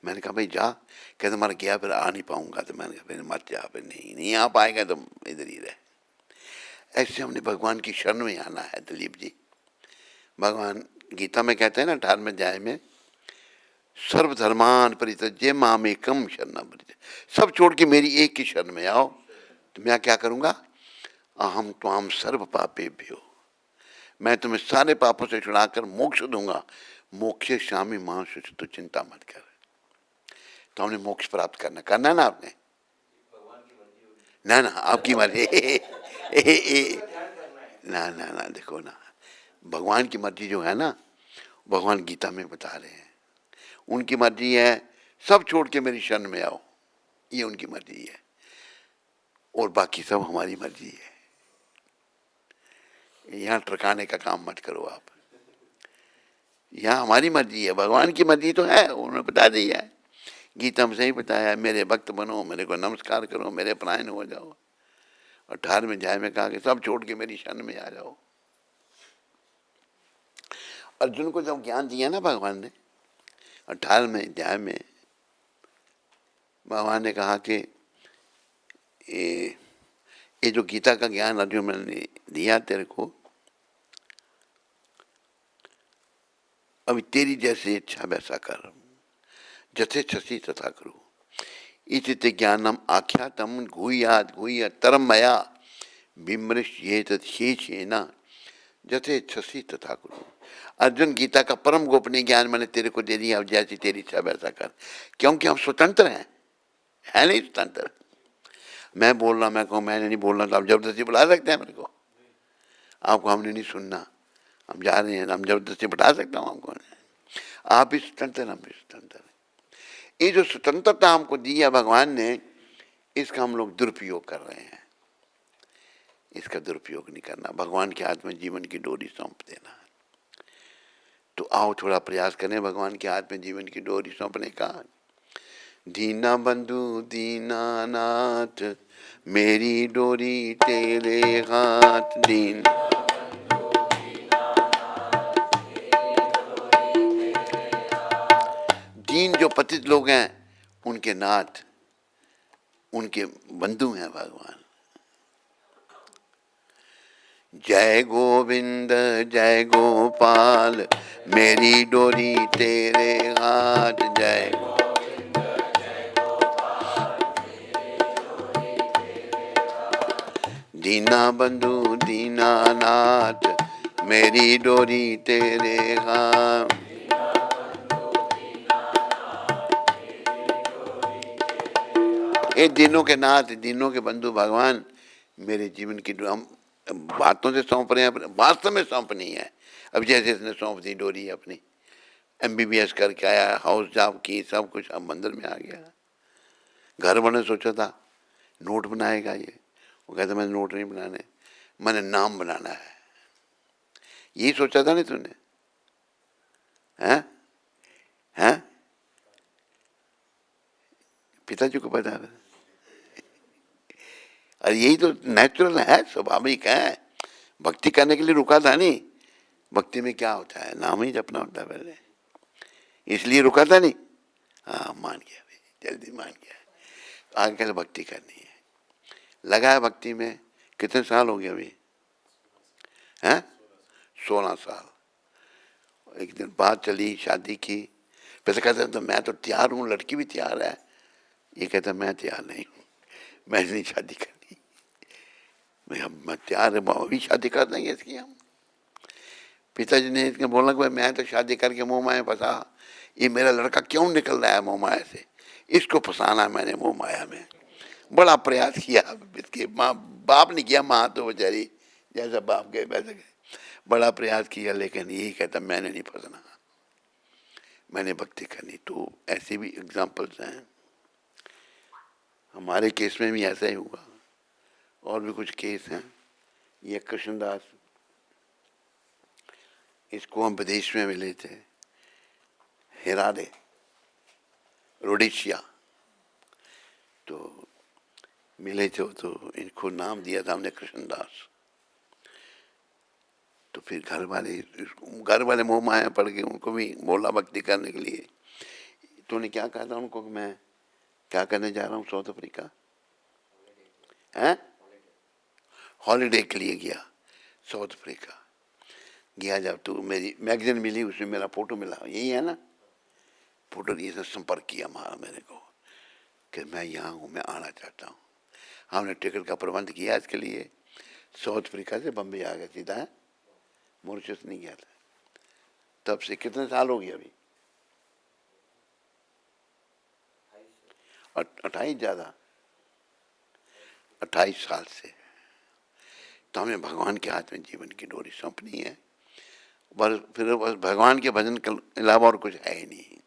मैंने कहा भाई जा, कहते मर गया फिर आ नहीं पाऊँगा। तो मैंने कहा फिर मत जा, फिर नहीं आ पाएगा तो इधर ही रहे। ऐसे हमने भगवान की शरण में आना है दिलीप जी। भगवान गीता में कहते हैं ना 18वें अध्याय में, सर्वधर्मान परित्यज्य मामेकम शरणं व्रज। सब छोड़ के मेरी एक की शरण में आओ तो मैं क्या करूँगा? अहम त्वाम सर्व पापेभ्यो, मैं तुम्हें सारे पापों से छुड़ाकर मोक्ष दूंगा। मोक्षे शामी मां शुचि, तो चिंता मत कर। तो हमने मोक्ष प्राप्त करना ना आपने, ना आपकी मर्जी। ना देखो ना, भगवान की मर्जी जो है ना, भगवान गीता में बता रहे हैं। उनकी मर्जी है सब छोड़ के मेरी शरण में आओ, ये उनकी मर्जी है, और बाकी सब हमारी मर्जी है। यहाँ टरकाने का काम मत करो आप। यहाँ हमारी मर्जी है, भगवान की मर्जी तो है, उन्होंने बता दी है। गीता में सही बताया है, मेरे भक्त बनो, मेरे को नमस्कार करो, मेरे परायण हो जाओ। 18वें अध्याय में कहा कि सब छोड़ के मेरी शरण में आ जाओ। अर्जुन को जब ज्ञान दिया ना भगवान ने, 18वें अध्याय में भगवान ने कहा कि ये जो गीता का ज्ञान अर्जुन मैंने दिया तेरे को, अभी तेरी जैसे इच्छा वैसा कर, जथेच्छसि तथा करो। इति ज्ञानम आख्यातम गुह्यात् गुह्यतरम मया विमृश्येत शेषेण जथेच्छसि तथा करो। अर्जुन, गीता का परम गोपनीय ज्ञान मैंने तेरे को दे दिया, अब जैसी तेरी इच्छा वैसा कर। क्योंकि हम स्वतंत्र हैं, है नहीं स्वतंत्र। मैं बोल रहा, मैं कहूँ मैंने नहीं बोलना, तो आप जबरदस्ती बुला सकते हैं मेरे को? आपको हमने नहीं सुनना, हम जा रहे हैं, हम जबरदस्ती बैठा सकता हूँ हमको? आप भी स्वतंत्र, हम भी स्वतंत्र। ये जो स्वतंत्रता हमको दी है भगवान ने, इसका हम लोग दुरुपयोग कर रहे हैं। इसका दुरुपयोग नहीं करना, भगवान के हाथ में जीवन की डोरी सौंप देना। तो आओ थोड़ा प्रयास करें भगवान के हाथ में जीवन की डोरी सौंपने का। दीना बंधु दीनानाथ, मेरी डोरी तेरे हाथ। दीन दीन जो पतित लोग हैं, उनके नाथ, उनके बंधु हैं भगवान। जय गोविंद जय गोपाल, मेरी डोरी तेरे हाथ। जय गोविंद जय गोपाल, मेरी डोरी तेरे हाथ। दीना बंधु दीनानाथ, मेरी डोरी तेरे हाथ। ये दीनों के नाथ, दीनों के बंधु भगवान, मेरे जीवन की हम बातों से सौंप रहे हैं, वास्तव में सौंपनी है। अब जैसे इसने सौंप दी डोरी अपनी, MBBS करके आया, हाउस जॉब की, सब कुछ, अब मंदिर में आ गया। घर बनाने सोचा था, नोट बनाएगा ये, वो कहता मैंने नोट नहीं बनाने, मैंने नाम बनाना है। यही सोचा था नहीं तूने? हैं? पिताजी को पता है। और यही तो नेचुरल है, स्वाभाविक है। भक्ति करने के लिए रुका था नहीं। भक्ति में क्या होता है, नाम ही जपना होता है पहले, इसलिए रुका था नहीं। हाँ मान गया भाई, जल्दी मान गया। आगे कल भक्ति करनी है। लगा है भक्ति में। कितने साल हो गए अभी? हैं? 16 साल। एक दिन बात चली, शादी की, फिर कहते तो मैं तो तैयार हूँ, लड़की भी तैयार है। ये कहता मैं तैयार नहीं हूँ, मैंने नहीं शादी करनी। मैं तैयार है, अभी शादी कर देंगे इसकी हम। पिताजी ने इसके बोला कि भाई मैं तो शादी करके मोह माया फंसा, ये मेरा लड़का क्यों निकल रहा है मोह माया से, इसको फंसाना मैंने मोह माया में। बड़ा प्रयास किया, इसके माँ बाप ने किया, माँ तो बेचारी जैसा बाप गए वैसे गए, बड़ा प्रयास किया, लेकिन यही कहता मैंने नहीं फंसना, मैंने भक्ति करनी। तो ऐसे भी एग्जाम्पल्स हैं। हमारे केस में भी ऐसा ही हुआ, और भी कुछ केस हैं। ये कृष्णदास, इसको हम विदेश में मिले थे, हेरारे, रोडेशिया। तो मिले थे तो इनको नाम दिया था हमने कृष्णदास। तो फिर घर वाले मोह माया पड़ गए, उनको भी बोला भक्ति करने के लिए। तो उन्हें क्या कहा था उनको कि मैं क्या करने जा रहा हूँ साउथ अफ्रीका, हैं? हॉलीडे के लिए गया साउथ अफ्रीका। गया जब तो मेरी मैगजीन मिली, उसमें मेरा फोटो मिला, यही है ना फोटो। ये से संपर्क किया हमारा मेरे को कि मैं यहाँ हूँ, मैं आना चाहता हूँ। हमने टिकट का प्रबंध किया इसके लिए। साउथ अफ्रीका से बम्बई आ गया सीधा, है मॉरिशस नहीं गया था। तब से कितने साल हो गए अभी? 28, ज़्यादा 28 साल से। तो हमें भगवान के हाथ में जीवन की डोरी सौंपनी है, बस फिर बस भगवान के भजन के अलावा और कुछ है ही नहीं।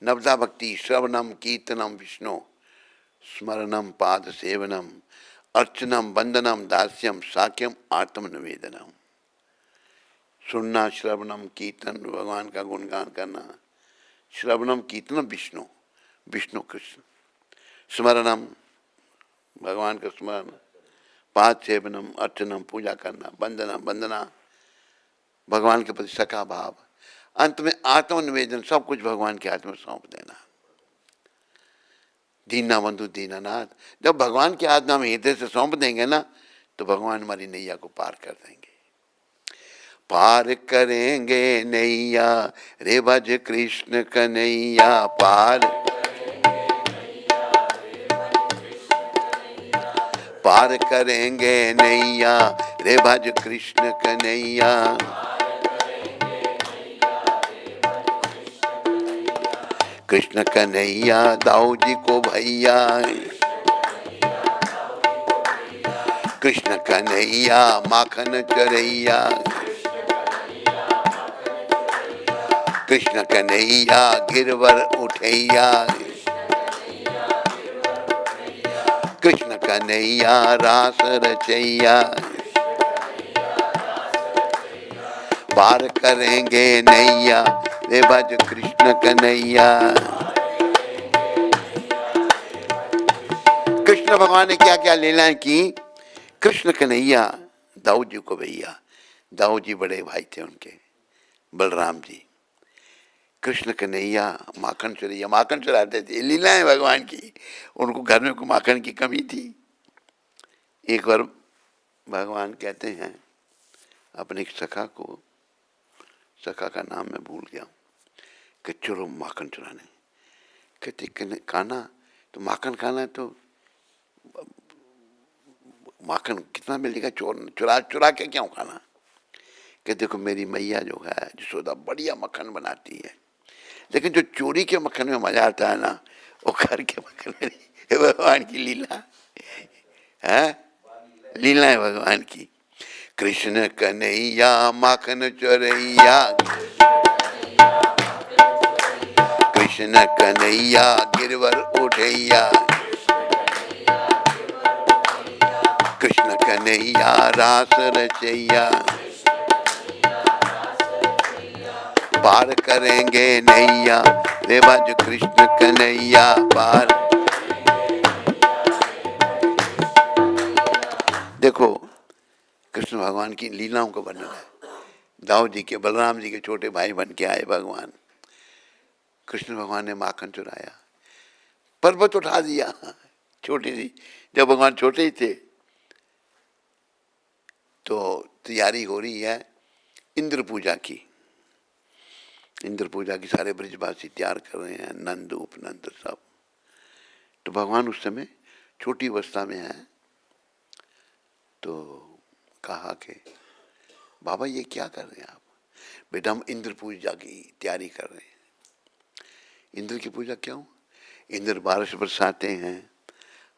नवदा भक्ति श्रवणम कीर्तनम विष्णु स्मरणम पाद सेवनम अर्चनम वंदनम दास्यम साक्यम आत्म निवेदनम। सुनना, श्रवणम कीर्तन, भगवान का गुणगान करना, श्रवणम कीर्तनम विष्णु, विष्णु कृष्ण, स्मरणम भगवान का स्मरण, पाद सेवनम अर्चनम पूजा करना, वंदनम वंदना भगवान के प्रति सखा भाव, अंत में आत्मनिवेदन, सब कुछ भगवान के हाथ में सौंप देना। दीना बंधु दीनानाथ, जब भगवान के हाथ में हम हृदय से सौंप देंगे ना, तो भगवान हमारी नैया को पार कर देंगे। पार करेंगे नैया रे भज कृष्ण कन्हैया, पार पार करेंगे नैया रे भज कृष्ण कन्हैया। कृष्ण कन्हैया दाऊ जी को भैया, कृष्ण कन्हैया माखन चरैया, कृष्ण कन्हैया गिरवर उठैया, कृष्ण कन्हैया रास रचैया। पार करेंगे नैया रे भज कृष्ण कन्हैया। कृष्ण भगवान ने क्या क्या लीलाएं की। कृष्ण कन्हैया दाऊ जी को भैया, दाऊ जी बड़े भाई थे उनके, बलराम जी। कृष्ण कन्हैया माखन चुरैया, माखन चुराते थे, लीलाएं भगवान की। उनको घर में माखन की कमी थी। एक बार भगवान कहते हैं अपने सखा को, सखा का नाम मैं भूल गया, कि चलो माखन चुराने। कहते खाना तो माखन खाना है तो माखन कितना मिलेगा, चुरा चुरा के क्यों खाना। कि देखो मेरी मैया जो है यशोदा बढ़िया मक्खन बनाती है, लेकिन जो चोरी के मक्खन में मजा आता है ना, वो घर के मक्खन में नहीं। भगवान की लीला है, लीला है भगवान की। कृष्ण कन्हैया माखन चोरैया, कृष्ण कन्हैया गिरवर उठैया, कृष्ण कन्हैया रास रचैया। पार करेंगे नैया रे भज कृष्ण कन्हैया, पार। देखो कृष्ण भगवान की लीलाओं को वर्णन है। दाऊ जी के, बलराम जी के छोटे भाई बन के आए भगवान। कृष्ण भगवान ने माखन चुराया, पर्वत उठा दिया, छोटी सी, जब भगवान छोटे ही थे तो तैयारी हो रही है इंद्र पूजा की। इंद्र पूजा की सारे ब्रजवासी तैयार कर रहे हैं, नंद उपनंद सब। तो भगवान उस समय छोटी अवस्था में है। तो कहा कि बाबा ये क्या कर रहे हैं आप? बेटा हम इंद्र पूजा की तैयारी कर रहे हैं। इंद्र की पूजा क्यों? इंद्र बारिश बरसाते हैं,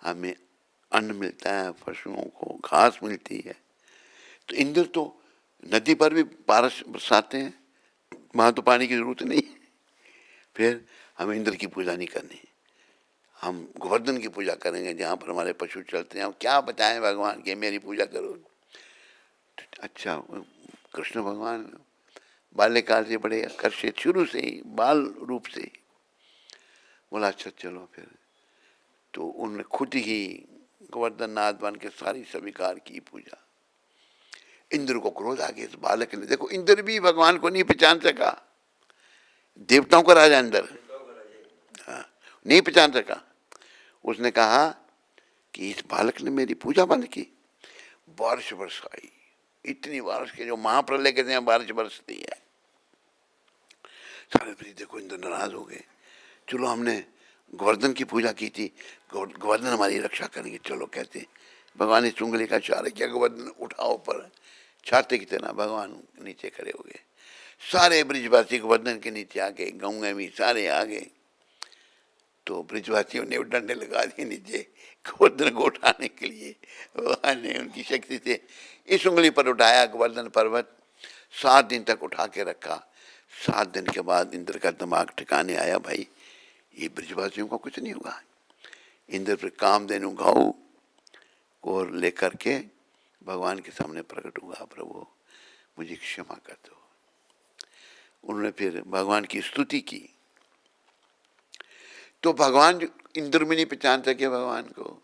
हमें अन्न मिलता है, पशुओं को घास मिलती है। तो इंद्र तो नदी पर भी बारिश बरसाते हैं, वहाँ तो पानी की जरूरत नहीं। फिर हमें इंद्र की पूजा नहीं करनी, हम गोवर्धन की पूजा करेंगे जहाँ पर हमारे पशु चलते हैं। हम क्या बताएं भगवान के मेरी पूजा करो। अच्छा, कृष्ण भगवान बाल्यकाल से बड़े आकर्षित, शुरू से ही बाल रूप से ही बोला अच्छा चलो फिर। तो उन्होंने खुद ही गोवर्धन नाथ बन के सारी स्वीकार की पूजा। इंद्र को क्रोध आ गया इस बालक ने। देखो इंद्र भी भगवान को नहीं पहचान सका, देवताओं का राजा इंद्र, हाँ, नहीं पहचान सका। उसने कहा कि इस बालक ने मेरी पूजा बंद की। बारिश बरसाई, इतनी बारिश के जो महाप्रलय कहते हैं बारिश बरसती है। सारे भाई देखो इंद्र नाराज हो गए। चलो हमने गोवर्धन की पूजा की थी, गोवर्धन हमारी रक्षा करेंगे, चलो कहते। भगवान ने चुंगली का इशारा किया, गोवर्धन उठाओ पर। छाते की तरह भगवान नीचे खड़े हो गए। सारे ब्रिजवासी गोवर्धन के नीचे आ गए, गंगा में सारे आ गए। तो ब्रिजवासियों ने डंडे लगा दिए नीचे गोवर्धन को उठाने के लिए। भगवान ने उनकी शक्ति से इस उंगली पर उठाया गोवर्धन पर्वत, 7 दिन तक उठा के रखा। 7 दिन के बाद इंद्र का दिमाग ठिकाने आया, भाई ये ब्रिजवासियों का कुछ नहीं होगा। इंद्र पर कामधेनु गौ को लेकर के भगवान के सामने प्रकट हुआ, प्रभु मुझे क्षमा कर दो। उन्होंने फिर भगवान की स्तुति की। तो भगवान इंद्र में नहीं पहचान सके भगवान को,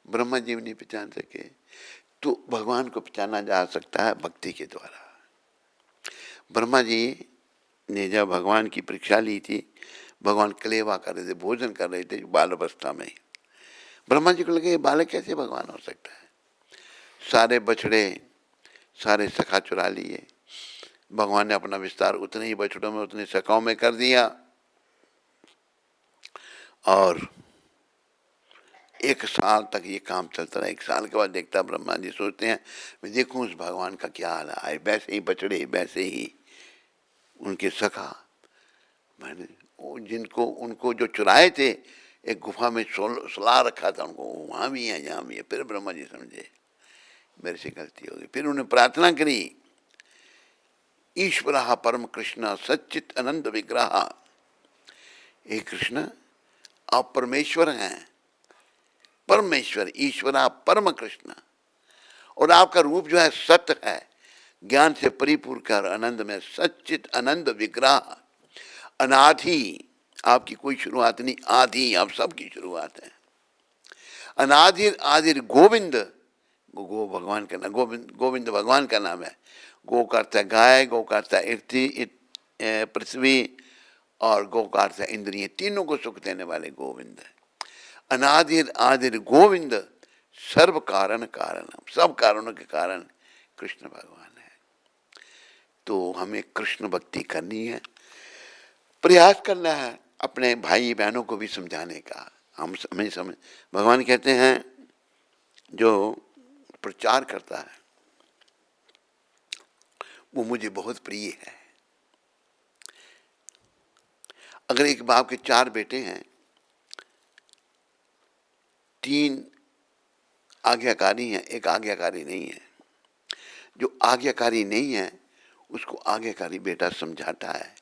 ब्रह्मा जी नहीं पहचान सके, तो भगवान को पहचाना जा सकता है भक्ति के द्वारा। ब्रह्मा जी ने जब भगवान की परीक्षा ली थी, भगवान कलेवा कर रहे थे, भोजन कर रहे थे बाल अवस्था में। ब्रह्मा जी को लगे ये बालक कैसे भगवान हो सकता है। सारे बछड़े सारे सखा चुरा लिए। भगवान ने अपना विस्तार उतने ही बछड़ों में उतने सखाओं में कर दिया। और 1 साल तक ये काम चलता रहा। 1 साल के बाद देखता ब्रह्मा जी सोचते हैं मैं देखूं उस भगवान का क्या हाल है। वैसे ही बछड़े, वैसे ही उनके सखा, मैंने जिनको उनको जो चुराए थे एक गुफा में सुला रखा था उनको, वहाँ भी है यहाँ भी है। फिर ब्रह्मा जी समझे मेरे से गलती होगी। फिर उन्होंने प्रार्थना करी, ईश्वरः परम कृष्ण सच्चित आनंद विग्रह। हे कृष्ण आप परमेश्वर हैं, परमेश्वर ईश्वरा परम कृष्ण, और आपका रूप जो है सत्य है, ज्ञान से परिपूर्ण कर आनंद में सच्चित आनंद विग्रह। अनादि, आपकी कोई शुरुआत नहीं, आदि आप सबकी शुरुआत है। अनादिर आदिर गोविंद, गो भगवान का नाम, गोविंद भगवान का नाम है। गो का अर्थ है गाय, गो का अर्थ है पृथ्वी, और गो का अर्थ है इंद्रिय, तीनों को सुख देने वाले गोविंद है। अनादिर आदिर गोविंद सर्व कारण कारणम, सब कारणों के कारण कृष्ण भगवान है। तो हमें कृष्ण भक्ति करनी है, प्रयास करना है अपने भाई बहनों को भी समझाने का। हमें समझ, भगवान कहते हैं जो प्रचार करता है वो मुझे बहुत प्रिय है। अगर एक बाप के 4 बेटे हैं, 3 आज्ञाकारी हैं, एक आज्ञाकारी नहीं है। जो आज्ञाकारी नहीं है उसको आज्ञाकारी बेटा समझाता है,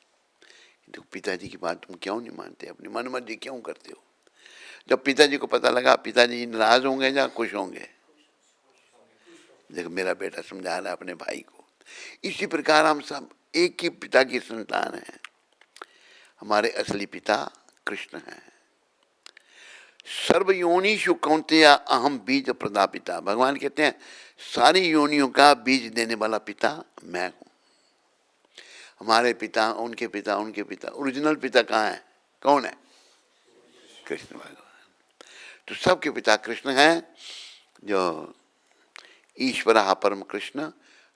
तो पिताजी की बात तुम क्यों नहीं मानते, अपनी मनमर्जी क्यों करते हो। जब पिताजी को पता लगा, पिताजी नाराज होंगे या खुश होंगे। देखो मेरा बेटा समझा रहा है अपने भाई को। इसी प्रकार हम सब एक ही पिता की संतान हैं। हमारे असली पिता कृष्ण हैं। सर्व योनिषु कौन्तेय अहम बीज प्रदापिता। भगवान कहते हैं सारी योनियों का बीज देने वाला पिता मैं हूँ। हमारे पिता, उनके पिता, उनके पिता, ओरिजिनल पिता कहाँ है, कौन है? कृष्ण भगवान। तो सबके पिता कृष्ण हैं, जो ईश्वर परम कृष्ण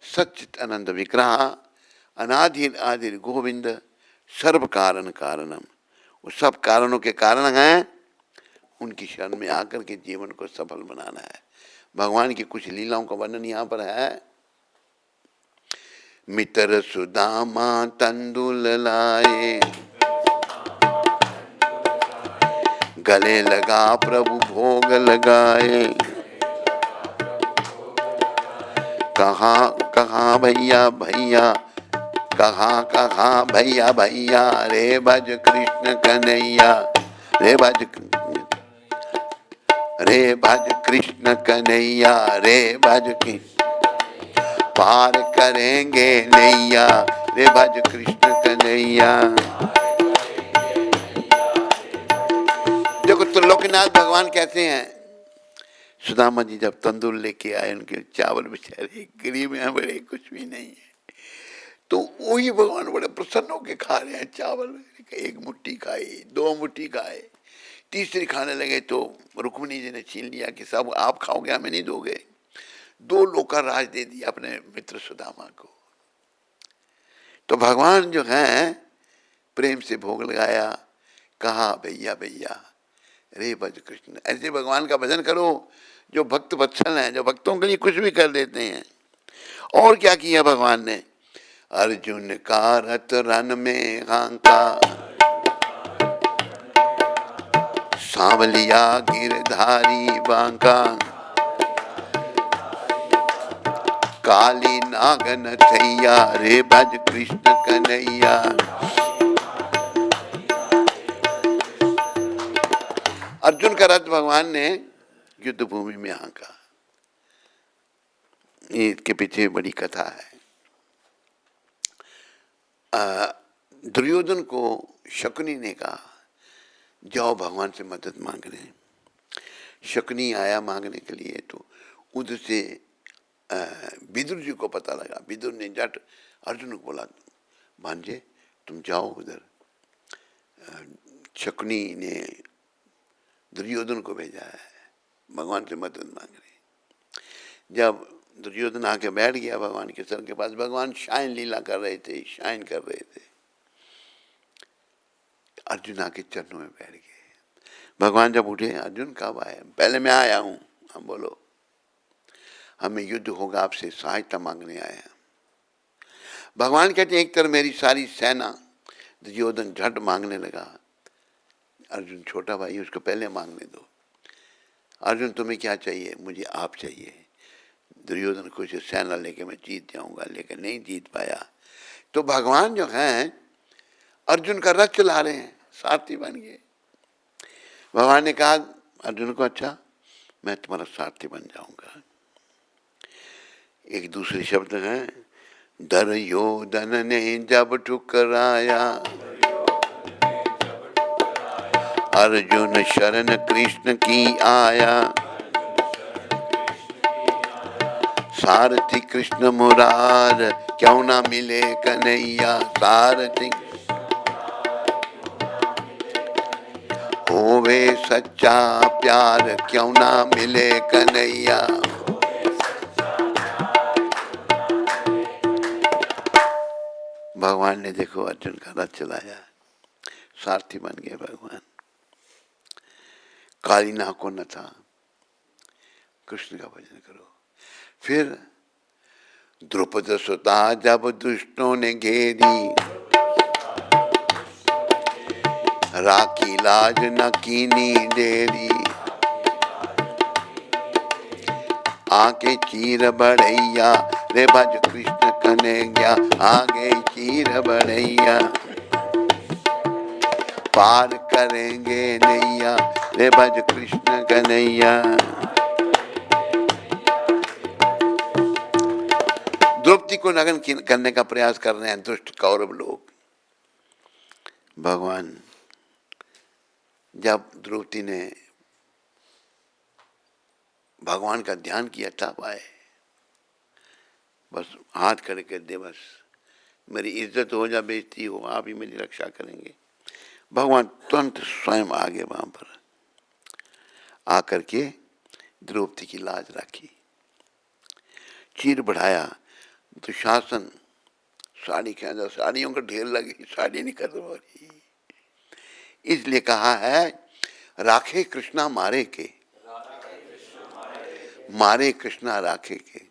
सच्चित आनंद विग्रह अनाधिर आदिर गोविंद सर्व कारण कारणम, वो सब कारणों के कारण हैं। उनकी शरण में आकर के जीवन को सफल बनाना है। भगवान की कुछ लीलाओं का वर्णन यहाँ पर है। मित्र सुदामा तंदुल लाए, गले लगा प्रभु भोग लगाए, कहाँ कहाँ भैया भैया, कहाँ कहाँ भैया भैया, रे भज कृष्ण कन्हैया, रे भज कृष्ण कन्हैया, रे भज कृष्ण पार करेंगे नैया, रे भज कृष्ण कन्हैया। देखो त्रिलोकीनाथ भगवान कैसे हैं। सुदामा जी जब तंदूर लेके आए, उनके चावल बेचारे गरीब हैं, बड़े कुछ भी नहीं है, तो वही भगवान बड़े प्रसन्न होकर खा रहे हैं चावल। एक मुट्ठी खाई, 2 मुट्ठी खाए, तीसरी खाने लगे तो रुक्मिणी जी ने छीन लिया कि सब आप खाओगे, हमें नहीं दोगे। 2 लोग का राज दे दिया अपने मित्र सुदामा को। तो भगवान जो हैं प्रेम से भोग लगाया, कहा भैया भैया, रे भज कृष्ण। ऐसे भगवान का भजन करो जो भक्त वत्सल हैं, जो भक्तों के लिए कुछ भी कर देते हैं। और क्या किया भगवान ने, अर्जुन का रथ रन में हांका, सांवलिया गिरधारी बांका, काली नागन थैया, रे भज कृष्ण कन्हैया। अर्जुन का रथ भगवान ने युद्ध भूमि में हांका। इसके पीछे बड़ी कथा है। दुर्योधन को शकुनी ने कहा जाओ भगवान से मदद मांगने। शकुनी आया मांगने के लिए, तो उधर से विदुर जी को पता लगा। विदुर ने जट अर्जुन को बोला, भांजे तुम जाओ उधर। शकुनी ने दुर्योधन को भेजा है भगवान से मदद मांगने। जब दुर्योधन आके बैठ गया भगवान के सर के पास, भगवान शायन लीला कर रहे थे, शायन कर रहे थे। अर्जुन आके चरणों में बैठ गए। भगवान जब उठे, अर्जुन कब आए? पहले मैं आया हूं। हम बोलो, हमें युद्ध होगा, आपसे सहायता मांगने आया। भगवान कहते हैं एक तरफ मेरी सारी सेना। दुर्योधन झट मांगने लगा। अर्जुन छोटा भाई, उसको पहले मांगने दो। अर्जुन तुम्हें क्या चाहिए? मुझे आप चाहिए। दुर्योधन कुछ सेना लेके मैं जीत जाऊंगा, लेकिन नहीं जीत पाया। तो भगवान जो हैं अर्जुन का रथ चला रहे हैं, सारथी बन गए। भगवान ने कहा अर्जुन को, अच्छा मैं तुम्हारा सारथी बन जाऊंगा। एक दूसरे शब्द हैं, दुर्योधन ने जब ठुकराया, अर्जुन शरण कृष्ण की आया, सारथी कृष्ण मुरार क्यों ना मिले कन्हैया, सारथी होवे सच्चा प्यार क्यों ना मिले कन्हैया। भगवान ने देखो अर्जुन का रथ चलाया, सारथी बन गए भगवान। काली नाको न था। कृष्ण का भजन करो। फिर द्रुपद सुता जब दुष्टों ने घेरी, राखी लाज न कीनी डेरी, आके चीर बढ़ैया, रे भज कृष्ण कन्हैया, आगे चीर बढ़ैया, पार करेंगे नैया, रे भज कृष्ण कन्हैया। द्रौपदी को नग्न करने का प्रयास कर रहे हैं दुष्ट कौरव लोग। भगवान जब द्रौपदी ने भगवान का ध्यान किया तब आए। बस हाथ खड़े कर दे, बस मेरी इज्जत हो या बेइज्जती हो, आप ही मेरी रक्षा करेंगे। भगवान तुरंत स्वयं आ गए वहां पर। आकर के द्रौपदी की लाज राखी। चीर बढ़ाया दुशासन साड़ी खींचा, साड़ियों का ढेर लगी, साड़ी नहीं खत्म हो रही। इसलिए कहा है राखे कृष्णा मारे के, मारे कृष्णा राखे के।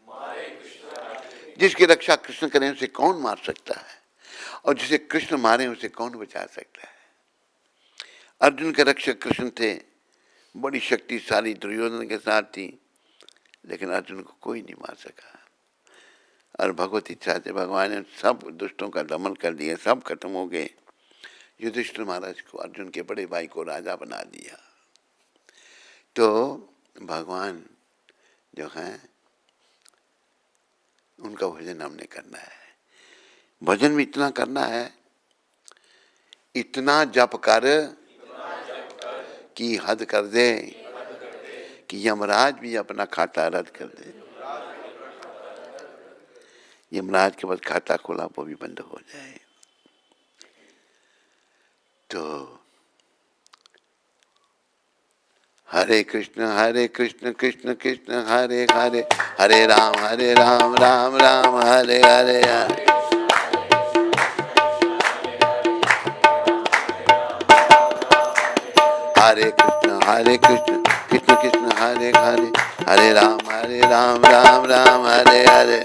जिसकी रक्षा कृष्ण करें उसे कौन मार सकता है, और जिसे कृष्ण मारे उसे कौन बचा सकता है। अर्जुन के रक्षक कृष्ण थे, बड़ी शक्तिशाली दुर्योधन के साथ थी, लेकिन अर्जुन को कोई नहीं मार सका। और भगवत इच्छा से भगवान ने सब दुष्टों का दमन कर दिया, सब खत्म हो गए। युधिष्ठिर महाराज को, अर्जुन के बड़े भाई को राजा बना दिया। तो भगवान जो है उनका भजन हमने करना है। भजन में इतना करना है, इतना जप कर कि हद कर दे, कि यमराज भी अपना खाता रद्द कर दे। यमराज के बाद खाता खोला वो भी बंद हो जाए। तो हरे कृष्ण कृष्ण कृष्ण हरे हरे, हरे राम राम राम हरे हरे। हरे कृष्ण कृष्ण कृष्ण हरे हरे, हरे राम राम राम हरे हरे।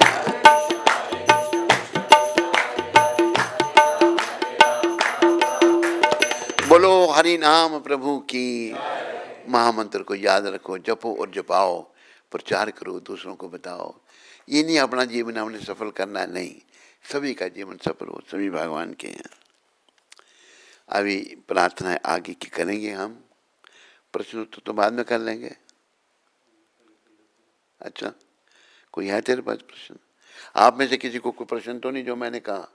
बोलो हरि नाम प्रभु की। महामंत्र को याद रखो, जपो और जपाओ, प्रचार करो, दूसरों को बताओ। ये नहीं अपना जीवन हमने सफल करना, नहीं, सभी का जीवन सफल हो, सभी भगवान के हैं। अभी प्रार्थना आगे की करेंगे हम, प्रश्न उत्तर तो बाद में कर लेंगे। अच्छा, कोई है तेरे पास प्रश्न? आप में से किसी को कोई प्रश्न तो नहीं जो मैंने कहा?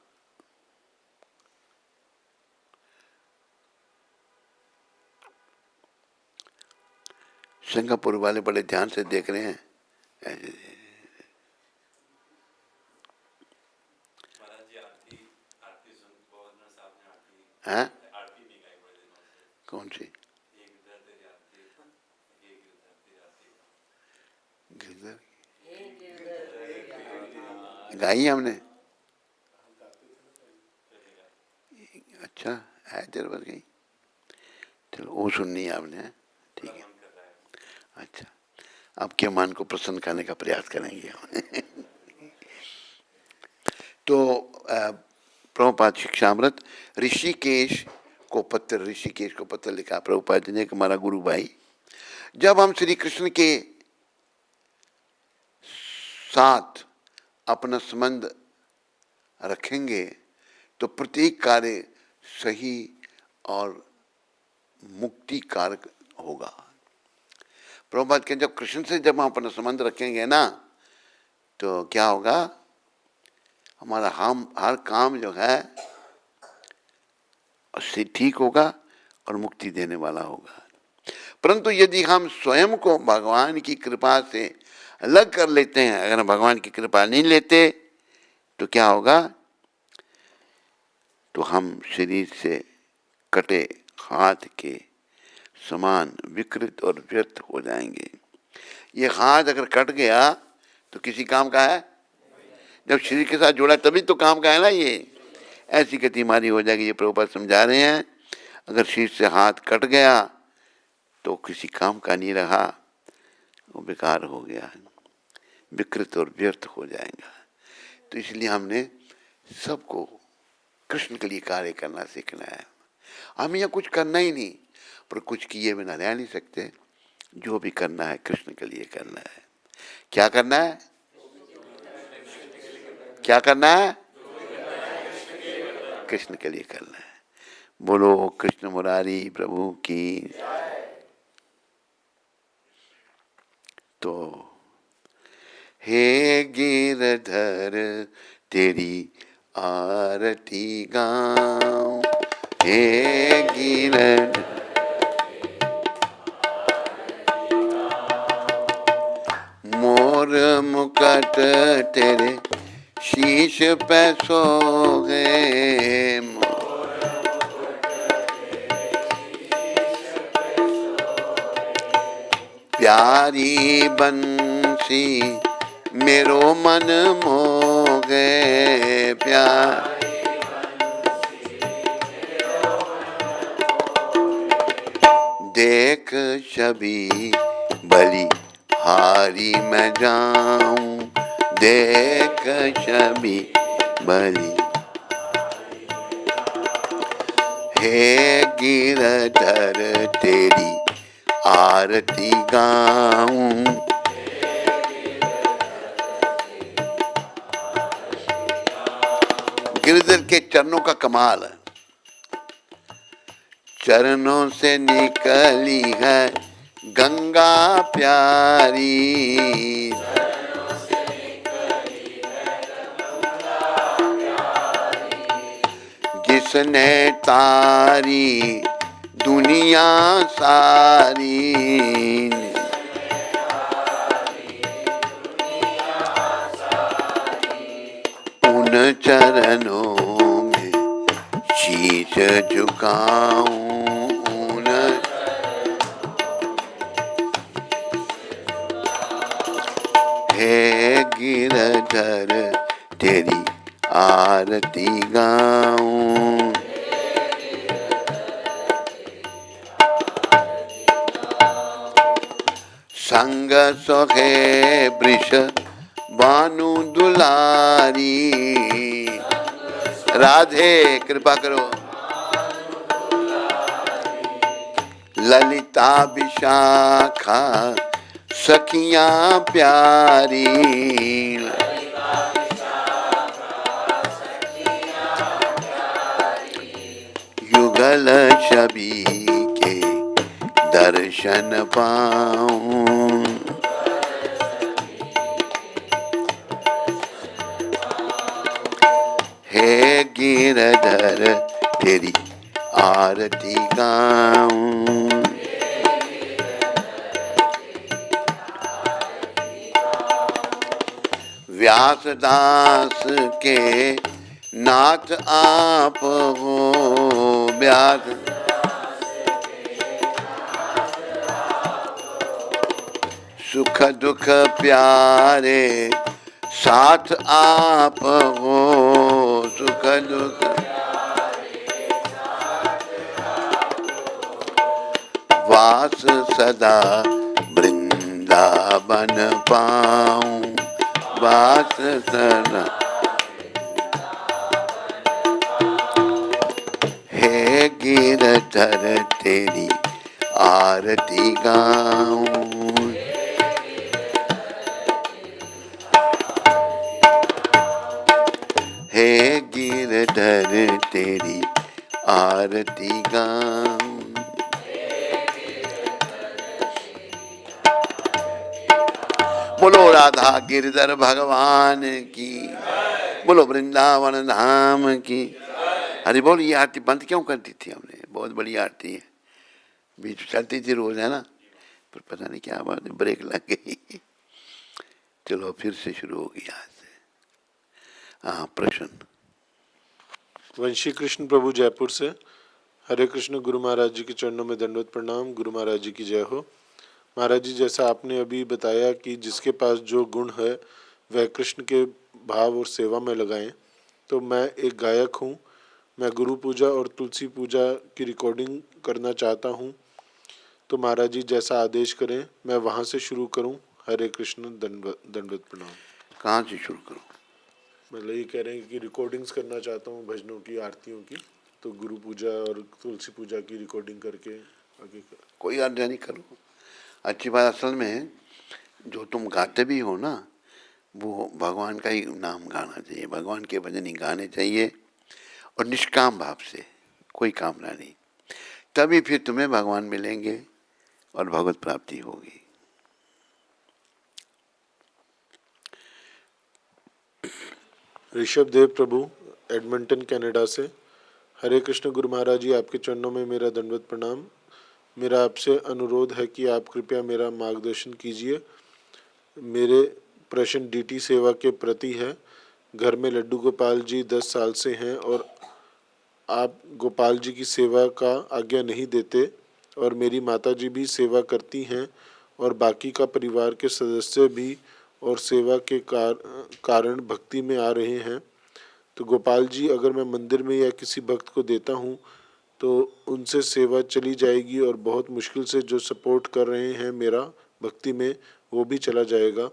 सिंगापुर वाले बड़े ध्यान से देख रहे हैं। हैं? कौन सी? गाई हमने? अच्छा है तेरे पास गई? चलो वो सुननी है आपने, ठीक है। अच्छा, आपके मन को प्रसन्न करने का प्रयास करेंगे। तो प्रभुपाद शिक्षामृत ऋषिकेश को पत्र लिखा प्रभुपाद जी ने, हमारा गुरु भाई। जब हम श्री कृष्ण के साथ अपना संबंध रखेंगे तो प्रत्येक कार्य सही और मुक्ति कारक होगा। प्रभुपाद के जब कृष्ण से जब हम अपना संबंध रखेंगे ना, तो क्या होगा, हमारा हम हर काम जो है उससे ठीक होगा और मुक्ति देने वाला होगा। परंतु यदि हम स्वयं को भगवान की कृपा से अलग कर लेते हैं, अगर भगवान की कृपा नहीं लेते तो क्या होगा, तो हम शरीर से कटे हाथ के समान विकृत और व्यर्थ हो जाएंगे। ये हाथ अगर कट गया तो किसी काम का है? जब शरीर के साथ जुड़ा तभी तो काम का है ना। ये ऐसी गति हमारी हो जाएगी। ये प्रभुपाद समझा रहे हैं, अगर शरीर से हाथ कट गया तो किसी काम का नहीं रहा, वो बेकार हो गया, विकृत और व्यर्थ हो जाएगा। तो इसलिए हमने सबको कृष्ण के लिए कार्य करना सीखना है। हमें यहाँ कुछ करना ही नहीं, पर कुछ किए बिना रह नहीं सकते। जो भी करना है कृष्ण के लिए करना है। क्या करना है? क्या करना है? कृष्ण के लिए करना है। बोलो कृष्ण मुरारी प्रभु की। तो हे गिरधर तेरी आरती गाऊं, हे गिरधर मोर मुकुट तेरे शीश पे सोगे, प्यारी बंसी मेरो मन मोगे, प्यारी देख छवि बलि हारी मैं जाऊं, देख छवि बलि। हे गिरधर तेरी आरती गाऊं, गिरधर के चरणों का कमाल है। चरणों से निकली है गंगा प्यारी, जिसने तारी दुनिया सारी, उन चरणों में शीश झुकाऊं, हे गिरधर तेरी आरती गाऊं। संग सोहे वृष बानु दुलारी, राधे कृपा करो। ललिता विशाखा सखियां प्यारी, युगल छवि के दर्शन पाऊं, हे गिरधर तेरी आरती गाऊं। व्यासदास के नाथ आप हो, व्यास सुख दुख प्यारे साथ आप हो, सुख दुख वास सदा वृंदावन पाऊं, वास सदा। हे गिरधर तेरी आरती गाऊं, हे गिरधर तेरी आरती गाऊं। बोलो राधा गिरधर भगवान की, बोलो वृंदावन धाम की। अरे बोल, ये आरती बंद क्यों कर दी थी हमने? बहुत बड़ी आरती है, बीच चलती थी रोज, है ना, पर पता नहीं क्या बात है, ब्रेक लग गई। चलो फिर से शुरू होगी आज से। हाँ, प्रश्न। वंशी कृष्ण प्रभु जयपुर से। हरे कृष्ण। गुरु महाराज जी के चरणों में दंडवत प्रणाम। गुरु महाराज जी की जय हो। महाराज जी, जैसा आपने अभी बताया कि जिसके पास जो गुण है वह कृष्ण के भाव और सेवा में लगाएं, तो मैं एक गायक हूँ, मैं गुरु पूजा और तुलसी पूजा की रिकॉर्डिंग करना चाहता हूँ, तो महाराज जी जैसा आदेश करें, मैं वहाँ से शुरू करूँ। हरे कृष्ण। दंडवत प्रणाम। कहाँ से शुरू करूँ? मतलब ये कह रहे हैं कि रिकॉर्डिंग्स करना चाहता हूँ भजनों की, आरतियों की, तो गुरु पूजा और तुलसी पूजा की रिकॉर्डिंग करके आगे कोई आज्ञा नहीं, करो। अच्छी बात, असल में जो तुम गाते भी हो ना, वो भगवान का ही नाम गाना चाहिए, भगवान के भजन ही गाने चाहिए, और निष्काम भाव से, कोई कामना नहीं। तभी फिर तुम्हें भगवान मिलेंगे और भगवत प्राप्ति होगी। ऋषभ देव प्रभु एडमंटन कनाडा से। हरे कृष्ण गुरु महाराज जी, आपके चरणों में मेरा दंडवत प्रणाम। मेरा आपसे अनुरोध है कि आप कृपया मेरा मार्गदर्शन कीजिए। मेरे प्रश्न डीटी सेवा के प्रति है। घर में लड्डू गोपाल जी 10 साल से हैं और आप गोपाल जी की सेवा का आज्ञा नहीं देते, और मेरी माता जी भी सेवा करती हैं और बाकी का परिवार के सदस्य भी और सेवा के कारण भक्ति में आ रहे हैं। तो गोपाल जी, अगर मैं मंदिर में या किसी भक्त को देता हूँ तो उनसे सेवा चली जाएगी और बहुत मुश्किल से जो सपोर्ट कर रहे हैं मेरा भक्ति में, वो भी चला जाएगा।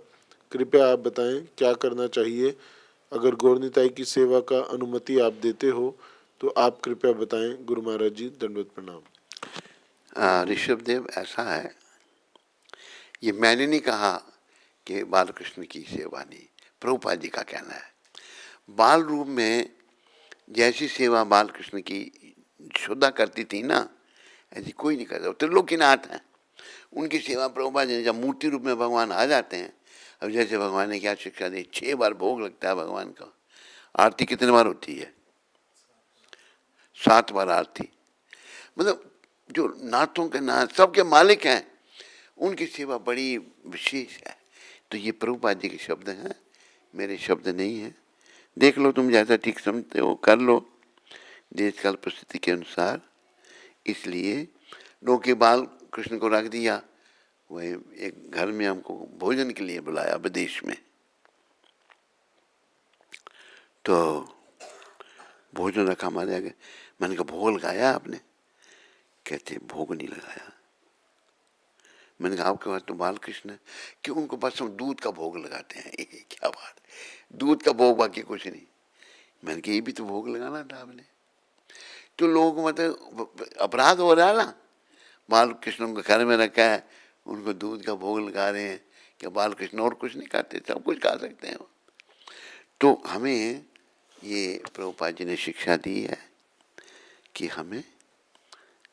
कृपया आप बताएं क्या करना चाहिए। अगर गौरनिताई की सेवा का अनुमति आप देते हो तो आप कृपया बताएं। गुरु महाराज जी, दंडवत प्रणाम। ऋषभ देव, ऐसा है, ये मैंने नहीं कहा कि बालकृष्ण की सेवा नहीं, प्रभुपाद जी का कहना है। बाल रूप में जैसी सेवा बालकृष्ण की शुद्धा करती थी ना, ऐसी कोई नहीं करता। त्रिलोकीनाथ हैं, उनकी सेवा प्रभुपाद जी, जब मूर्ति रूप में भगवान आ जाते हैं, अब जैसे भगवान ने क्या शिक्षा दी, 6 बार भोग लगता है भगवान का। आरती कितने बार होती है? 7 बार आरती। मतलब जो नाथों के नाथ, सबके मालिक हैं, उनकी सेवा बड़ी विशेष है। तो ये प्रभुपाद जी के शब्द हैं, मेरे शब्द नहीं हैं। देख लो, तुम जैसा ठीक समझते हो कर लो, देश काल परिस्थिति के अनुसार। इसलिए लोगों के बाल कृष्ण को रख दिया, वही एक घर में हमको भोजन के लिए बुलाया विदेश में, तो भोजन रखा हमारे आगे। मैंने कहा भोग लगाया आपने? कहते भोग नहीं लगाया। मैंने कहा आपके पास तो बालकृष्ण है कि उनको बस हम दूध का भोग लगाते हैं। क्या बात है, दूध का भोग, बाकी कुछ नहीं। मैंने कहा ये भी तो भोग लगाना था आपने। तो लोग मतलब अपराध हो रहा है ना, बालकृष्ण को घर में रखा है, उनको दूध का भोग लगा रहे हैं। क्या बालकृष्ण और कुछ नहीं खाते? सब कुछ खा सकते हैं। तो हमें ये प्रभुपाद जी ने शिक्षा दी है कि हमें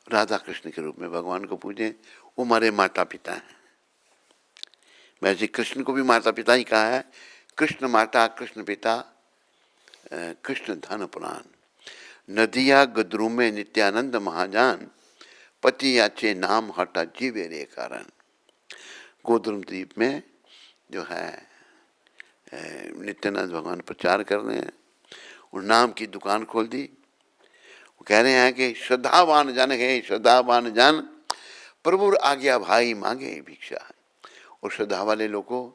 राधा कृष्ण के रूप में भगवान को पूजें। वो हमारे माता पिता हैं। वैसे कृष्ण को भी माता पिता ही कहा है। कृष्ण माता, कृष्ण पिता, कृष्ण धन पुराण। नदिया गद्रू में नित्यानंद महाजान, पति याचे नाम हटा जीवे रे कारण। गोद्रुम द्वीप में जो है नित्यानंद भगवान प्रचार कर रहे हैं, और नाम की दुकान खोल दी। वो कह रहे हैं कि श्रद्धावान जन है, श्रद्धावान जन प्रभु आज्ञा भाई मांगे भिक्षा। और श्रद्धा वाले लोगों,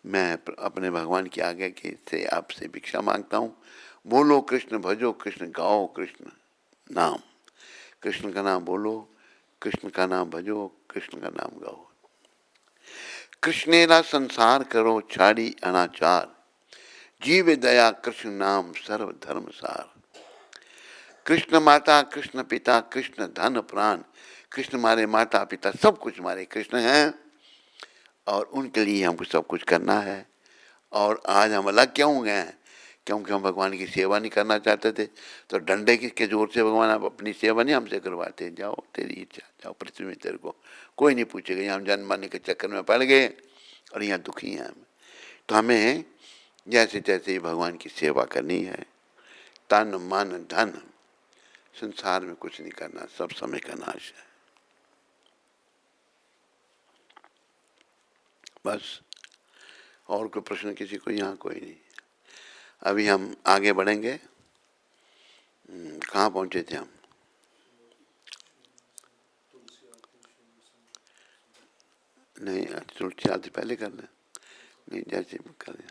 मैं अपने भगवान की आज्ञा के से आपसे भिक्षा मांगता हूँ। बोलो कृष्ण, भजो कृष्ण, गाओ कृष्ण नाम। कृष्ण का नाम बोलो, कृष्ण का नाम भजो, कृष्ण का नाम गाओ। कृष्णेरा संसार करो छाड़ी अनाचार, जीव दया कृष्ण नाम सर्व धर्म सार। कृष्ण माता, कृष्ण पिता, कृष्ण धन प्राण। कृष्ण हमारे माता पिता, सब कुछ हमारे कृष्ण हैं, और उनके लिए हमको सब कुछ करना है। और आज हम अलग क्यों गए हैं? क्योंकि हम भगवान की सेवा नहीं करना चाहते थे। तो डंडे के जोर से भगवान आप अपनी सेवा नहीं हमसे करवाते। जाओ तेरी इच्छा, जाओ पृथ्वी में, तेरे को कोई नहीं पूछेगा। यहाँ हम जन्म मरने के चक्कर में पड़ गए और यहाँ दुखी हैं हम। तो हमें जैसे तैसे भगवान की सेवा करनी है। तन मन धन, संसार में कुछ नहीं करना, सब समय का नाश है। बस, और कोई प्रश्न किसी को? यहाँ कोई नहीं। अभी हम आगे बढ़ेंगे। कहाँ पहुँचे थे हम? नहीं, तुलसी आरती पहले कर लें। नहीं, जैसे कर लें।